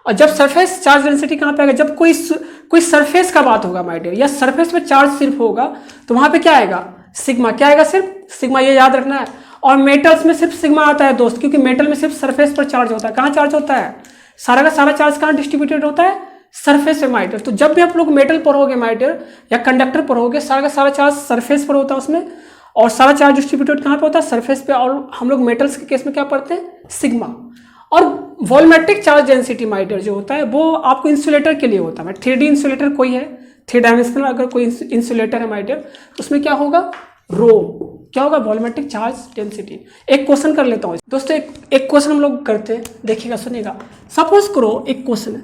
और जब सरफेस चार्ज डेंसिटी कहाँ पे आएगा? जब कोई सरफेस का बात होगा माय डियर, या सरफेस पे चार्ज सिर्फ होगा, तो वहां पे क्या आएगा? सिग्मा। क्या आएगा? सिर्फ सिग्मा। ये याद रखना है। और मेटल्स में सिर्फ सिग्मा आता है दोस्त, क्योंकि मेटल में सिर्फ सरफेस पर चार्ज होता है। कहाँ चार्ज होता है? सारा का सारा चार्ज कहाँ डिस्ट्रीब्यूटेड होता है? सरफेस पे माय डियर। तो जब भी आप लोग मेटल पढ़ोगे माय डियर या कंडक्टर पढ़ोगे, सारा का सारा चार्ज सरफेस पर होता है उसमें, और सारा चार्ज डिस्ट्रीब्यूटेड कहाँ पे होता है? सरफेस पे। और हम लोग मेटल्स के केस में क्या पढ़ते हैं? सिग्मा। और volumetric charge density my dear जो होता है वो आपको इंसुलेटर के लिए होता है। 3D इंसुलेटर कोई है, 3 डायमेंशनल अगर कोई इंसुलेटर है माय डियर, तो उसमें क्या होगा? रो। क्या होगा? Volumetric charge density. एक क्वेश्चन कर लेता हूँ दोस्तों। एक क्वेश्चन हम लोग करते हैं, देखिएगा, सुनिएगा। सपोज करो एक क्वेश्चन है,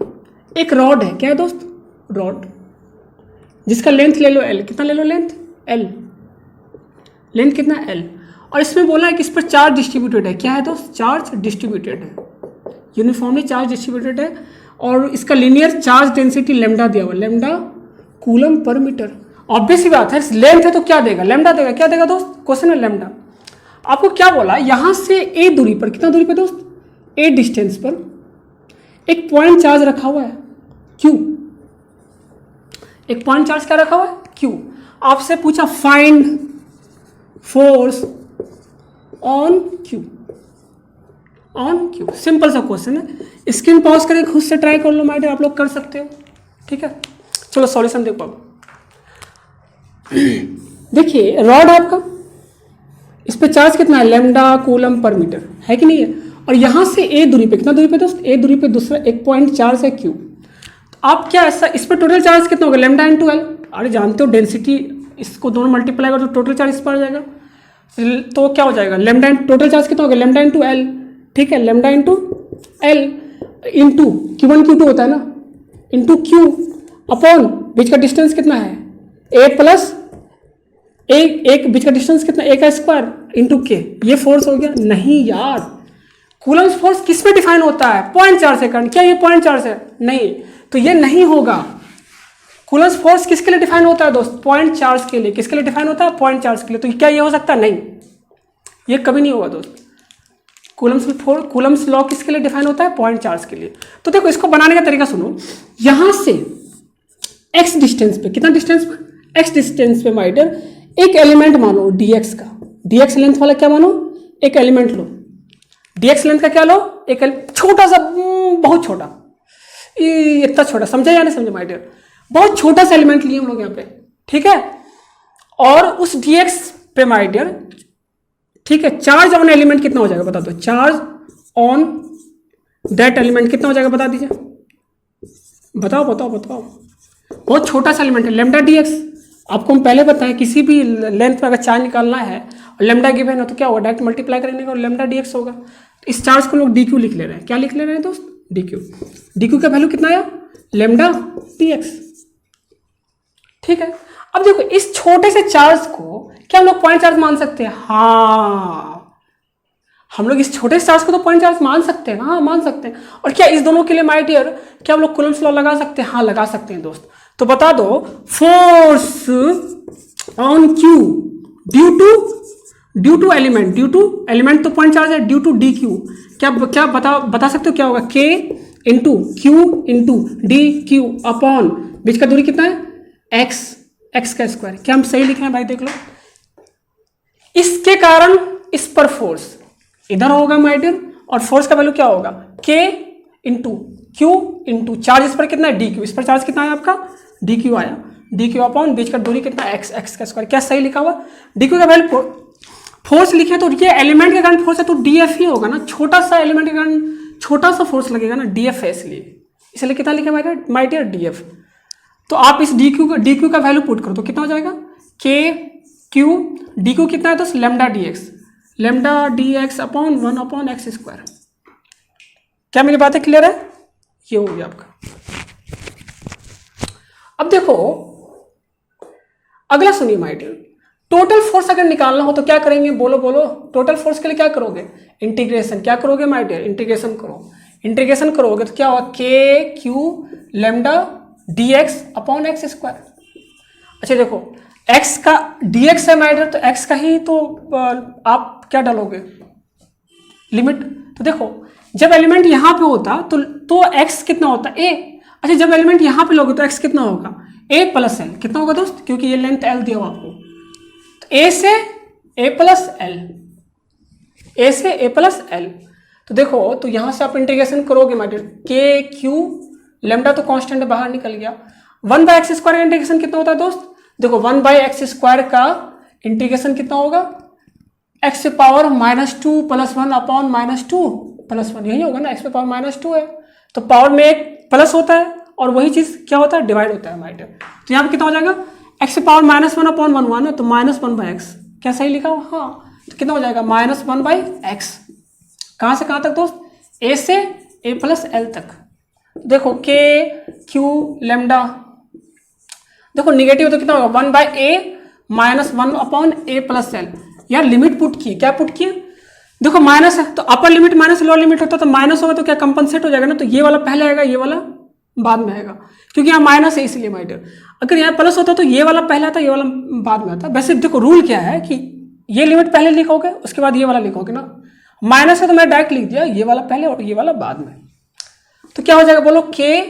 एक रॉड है। क्या है दोस्त? रॉड, जिसका लेंथ ले लो एल। कितना ले लो लेंथ? एल। लेंथ कितना? एल। और इसमें बोला है कि इस पर चार्ज डिस्ट्रीब्यूटेड है। क्या है दोस्त? चार्ज डिस्ट्रीब्यूटेड है, यूनिफॉर्मली चार्ज डिस्ट्रीब्यूटेड है। और इसका लीनियर चार्ज डेंसिटी लेमडा दिया हुआ, लेमडा कूलम पर मीटर। ऑब्वियस सी बात है, लेंथ है तो क्या देगा? लेमडा देगा। क्या देगा दोस्त? क्वेश्चन है लेमडा। आपको क्या बोला? यहां से ए दूरी पर, कितना दूरी पर दोस्त? ए डिस्टेंस पर एक पॉइंट चार्ज रखा हुआ है, क्यू। एक पॉइंट चार्ज क्या रखा हुआ है? क्यू। आपसे पूछा find force on Q. On Q, simple सा क्वेश्चन है। स्क्रीन पॉज करके खुद से ट्राई कर लो माय डियर, आप लोग कर सकते हो। ठीक है, चलो सॉल्यूशन देखो। अब देखिए, रॉड आपका, इस पे चार्ज कितना है? लेमडा कूलम पर मीटर, है कि नहीं है? और यहां से ए दूरी पे, कितना दूरी पे दोस्त? ए दूरी पे दूसरा एक पॉइंट चार्ज है, क्यू। तो आप क्या ऐसा, इस पर टोटल चार्ज कितना होगा? Lambda into L. अरे जानते हो डेंसिटी, इसको दोनों मल्टीप्लाई करो तो टोटल चार्ज इस पर आ जाएगा। तो क्या हो जाएगा? लेमडा टोटल चार्ज कितना होगा? Lambda into L. ठीक है, lambda into L into Q1 Q2 होता है ना, इंटू क्यू अपॉन बीच का डिस्टेंस कितना है? ए प्लस एक बीच का डिस्टेंस कितना? ए का स्क्वायर इंटू के। ये फोर्स हो गया। नहीं यार, कूलम्स फोर्स किस में डिफाइन होता है? पॉइंट चार्ज से करंट। क्या ये पॉइंट चार्ज है? नहीं, तो ये नहीं होगा। कूलम्स फोर्स किसके लिए डिफाइन होता है दोस्त? पॉइंट चार्ज के लिए। किसके लिए डिफाइन होता है? पॉइंट चार्ज के लिए। तो क्या ये हो सकता है? नहीं, ये कभी नहीं होगा दोस्त। कूलम्स लॉ किसके लिए डिफाइन होता है? पॉइंट चार्ज के लिए। तो देखो, इसको बनाने का तरीका सुनो। यहां से एक्स डिस्टेंस पे, कितना डिस्टेंस पे? एक्स डिस्टेंस पे माय डियर एक एलिमेंट मानो dx का, dx लेंथ वाला क्या मानो? एक एलिमेंट लो। dx लेंथ का क्या लो? एक छोटा सा, बहुत छोटा, इतना छोटा, समझे या नहीं समझे माय डियर? बहुत छोटा सा एलिमेंट लिए हम लोग यहाँ पे। ठीक है, और उस dx पे माय डियर, ठीक है, चार्ज ऑन एलिमेंट कितना हो जाएगा बता दो? चार्ज ऑन दैट एलिमेंट कितना हो जाएगा बता दीजिए। बताओ बताओ बताओ। बहुत छोटा सा एलिमेंट है, लेमडा dx। आपको हम पहले बताएं, किसी भी लेंथ पर अगर चार्ज निकालना है और लेमडा गिवन है तो क्या होगा? डायरेक्ट मल्टीप्लाई करेंगे और लेमडा dx होगा। इस चार्ज को लोग dq लिख ले रहे हैं। क्या लिख ले रहे हैं दोस्त? dq का वैल्यू कितना आया? Lambda dx। ठीक है, अब देखो, इस छोटे से चार्ज को क्या हम लोग पॉइंट चार्ज मान सकते हैं? हाँ, हम लोग इस छोटे चार्ज को तो पॉइंट चार्ज मान सकते हैं ना, हाँ मान सकते हैं। और क्या इस दोनों के लिए माय डियर क्या हम लोग कूलम्स लॉ लगा सकते हैं? हाँ लगा सकते हैं दोस्त। तो बता दो force on q due to element तो पॉइंट चार्ज है, ड्यू टू डी क्यू, क्या बता सकते हो क्या होगा? K into q into d q upon बीच का दूरी कितना है? एक्स का स्क्वायर। क्या हम सही लिख रहे हैं भाई? देख लो, इसके कारण इस पर फोर्स इधर होगा माय डियर, और फोर्स का वैल्यू क्या होगा? K into q into charge इस पर कितना है? D Q. इस पर चार्ज कितना आया आपका? डी क्यू आया, डी क्यू अपॉन बीच का दूरी कितना? एक्स का स्क्वायर। क्या सही लिखा हुआ? डी क्यू का वैल्यू फोर्स लिखे तो ये एलिमेंट के कारण फोर्स है तो डी एफ ही होगा ना, छोटा सा एलिमेंट के कारण छोटा सा फोर्स लगेगा ना, डी एफ है इसलिए कितना लिखा माय डियर? D F. तो आप इस डी क्यू का वैल्यू पुट करो तो कितना हो जाएगा? के क्यू डी क्यू कितना है तो lambda D x upon 1 upon x square. क्या मेरी बातें क्लियर है? ये हो गया आपका। अब देखो अगला सुनिए माय डियर, टोटल फोर्स अगर निकालना हो तो क्या करेंगे? बोलो टोटल फोर्स के लिए क्या करोगे? इंटीग्रेशन। क्या करोगे माय डियर? इंटीग्रेशन करोगे तो क्या होगा? के Q lambda D x upon x square. अच्छा देखो x का dx है माय डियर, तो x का ही तो आप क्या डालोगे? लिमिट। तो देखो जब एलिमेंट यहां पे होता तो x कितना होता? a। अच्छा जब एलिमेंट यहां पे लोगे तो x कितना होगा? a plus L. कितना होगा दोस्त? क्योंकि ये लेंथ l दिया हुआ आपको, तो a से a प्लस एल। तो देखो तो यहां से आप इंटीग्रेशन करोगे माय डियर, के क्यू लेमडा तो कांस्टेंट बाहर निकल गया, 1/x स्क्वायर का इंटीग्रेशन कितना होता है दोस्त? देखो 1/x स्क्वायर का इंटीग्रेशन कितना होगा? x पावर -2 + 1 अपॉन -2 + 1, यही होगा ना, x पावर -2 है तो पावर में एक प्लस होता है और वही चीज क्या होता है? डिवाइड होता है माय डियर। तो यहाँ पे कितना हो जाएगा? x पावर -1 अपॉन 1 है तो -1/x। क्या सही लिखा हो? हाँ। तो कितना हो जाएगा? -1/x। कहाँ से कहाँ तक दोस्त? a से a प्लस एल तक। देखो के क्यू लेमडा, देखो निगेटिव तो कितना होगा? 1/a -1 upon a plus L. यार लिमिट पुट की, क्या पुट किया? देखो माइनस है तो upper limit minus lower limit होता है तो माइनस होगा तो क्या कंपनसेट हो जाएगा ना, तो ये वाला पहले आएगा ये वाला बाद में आएगा, क्योंकि यहाँ माइनस है इसलिए माय डियर। अगर यहाँ प्लस होता तो ये वाला पहले आता ये वाला बाद में आता। वैसे देखो रूल क्या है कि ये लिमिट पहले लिखोगे उसके बाद ये वाला लिखोगे ना, माइनस है तो मैं डायरेक्ट लिख दिया ये वाला पहले और ये वाला बाद में। तो क्या हो जाएगा बोलो? के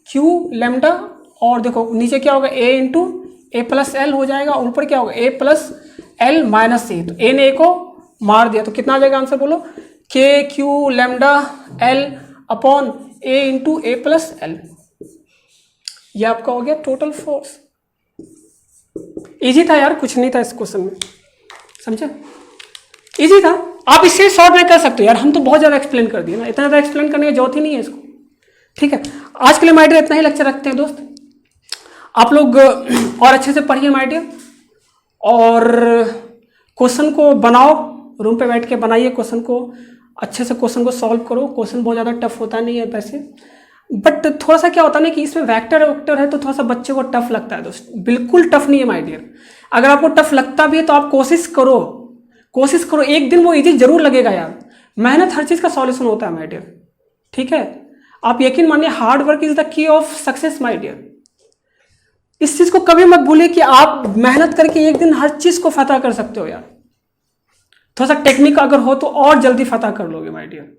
क्यू लेमडा और देखो नीचे क्या होगा? a into A plus L हो जाएगा और ऊपर क्या होगा? a प्लस एल माइनस ए। तो a ने a को मार दिया तो कितना आ जाएगा आंसर बोलो? के Q lambda L upon a into A plus L. ये आपका हो गया टोटल फोर्स। इजी था यार, कुछ नहीं था इस क्वेश्चन में, समझे? इजी था, आप इससे शॉर्ट में कर सकते हो यार, हम तो बहुत ज़्यादा एक्सप्लेन कर दिए ना, इतना ज़्यादा एक्सप्लेन करने की जरूरत ही नहीं है इसको। ठीक है, आज के लिए माय डियर इतना ही लेक्चर रखते हैं दोस्त। आप लोग और अच्छे से पढ़िए माय डियर, और क्वेश्चन को बनाओ, रूम पे बैठ के बनाइए क्वेश्चन को, अच्छे से क्वेश्चन को सॉल्व करो। क्वेश्चन बहुत ज़्यादा टफ होता नहीं है वैसे, बट थोड़ा सा क्या होता है ना कि इसमें वेक्टर है तो थोड़ा सा बच्चे को टफ लगता है दोस्त। बिल्कुल टफ नहीं है माय डियर, अगर आपको टफ लगता भी है तो आप कोशिश करो, एक दिन वो इजी जरूर लगेगा यार। मेहनत हर चीज़ का सॉल्यूशन होता है माय डियर, ठीक है? आप यकीन मानिए, hard work is the key of success my dear. इस चीज को कभी मत भूलिए कि आप मेहनत करके एक दिन हर चीज को फतह कर सकते हो यार। थोड़ा सा टेक्निक अगर हो तो और जल्दी फतह कर लोगे माय डियर।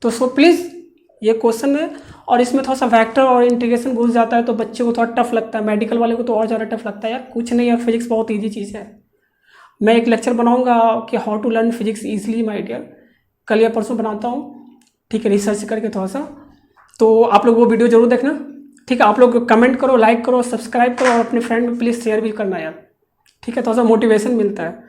तो सो प्लीज ये क्वेश्चन है और इसमें थोड़ा सा वेक्टर और इंटीग्रेशन घुस जाता है तो बच्चे को थोड़ा टफ लगता है, मेडिकल वाले को तो और ज़्यादा टफ लगता है यार। कुछ नहीं यार, फिजिक्स बहुत ईजी चीज़ है। मैं एक लेक्चर बनाऊंगा कि how to learn physics easily my dear, कल या परसों बनाता हूँ, ठीक है, रिसर्च करके थोड़ा सा। तो आप लोग वो वीडियो जरूर देखना, ठीक है? आप लोग कमेंट करो, लाइक करो, सब्सक्राइब करो और अपने फ्रेंड में प्लीज़ शेयर भी करना यार, ठीक है? थोड़ा सा मोटिवेशन मिलता है।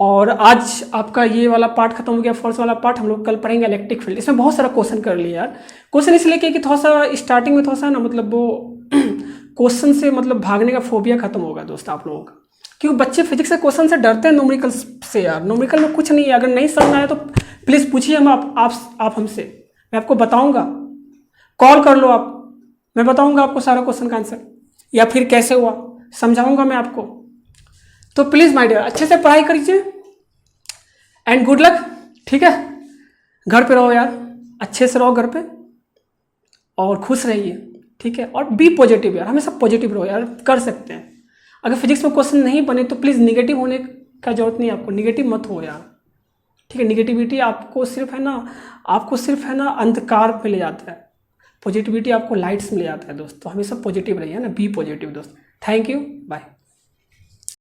और आज आपका ये वाला पार्ट खत्म हो गया, फोर्स वाला पार्ट। हम लोग कल पढ़ेंगे इलेक्ट्रिक फील्ड। इसमें बहुत सारा क्वेश्चन कर लिया यार। क्वेश्चन इसलिए कि थोड़ा सा स्टार्टिंग में थोड़ा सा ना मतलब वो क्वेश्चन से मतलब भागने का फोबिया खत्म होगा दोस्त आप लोगों का, क्योंकि बच्चे फिजिक्स के क्वेश्चन से डरते हैं न्यूमेरिकल से यार। न्यूमेरिकल में कुछ नहीं है, अगर नहीं समझ आया तो प्लीज़ पूछिए हम आप हमसे, मैं आपको बताऊँगा। कॉल कर लो आप, मैं बताऊँगा आपको सारा क्वेश्चन का आंसर, या फिर कैसे हुआ समझाऊँगा मैं आपको। तो प्लीज़ माय डियर अच्छे से पढ़ाई करिए एंड गुड लक, ठीक है? घर पे रहो यार, अच्छे से रहो घर पे और खुश रहिए, ठीक है। और बी पॉजिटिव यार, हमेशा पॉजिटिव रहो यार, कर सकते हैं। अगर फिजिक्स में क्वेश्चन नहीं बने तो प्लीज़ निगेटिव होने का जरूरत नहीं है आपको, निगेटिव मत हो यार, ठीक है। निगेटिविटी आपको सिर्फ है ना अंधकार में ले जाता है, पॉजिटिविटी आपको लाइट्स में ले जाता है दोस्त। तो हमेशा पॉजिटिव रहिए ना, बी पॉजिटिव दोस्त। Thank you, bye.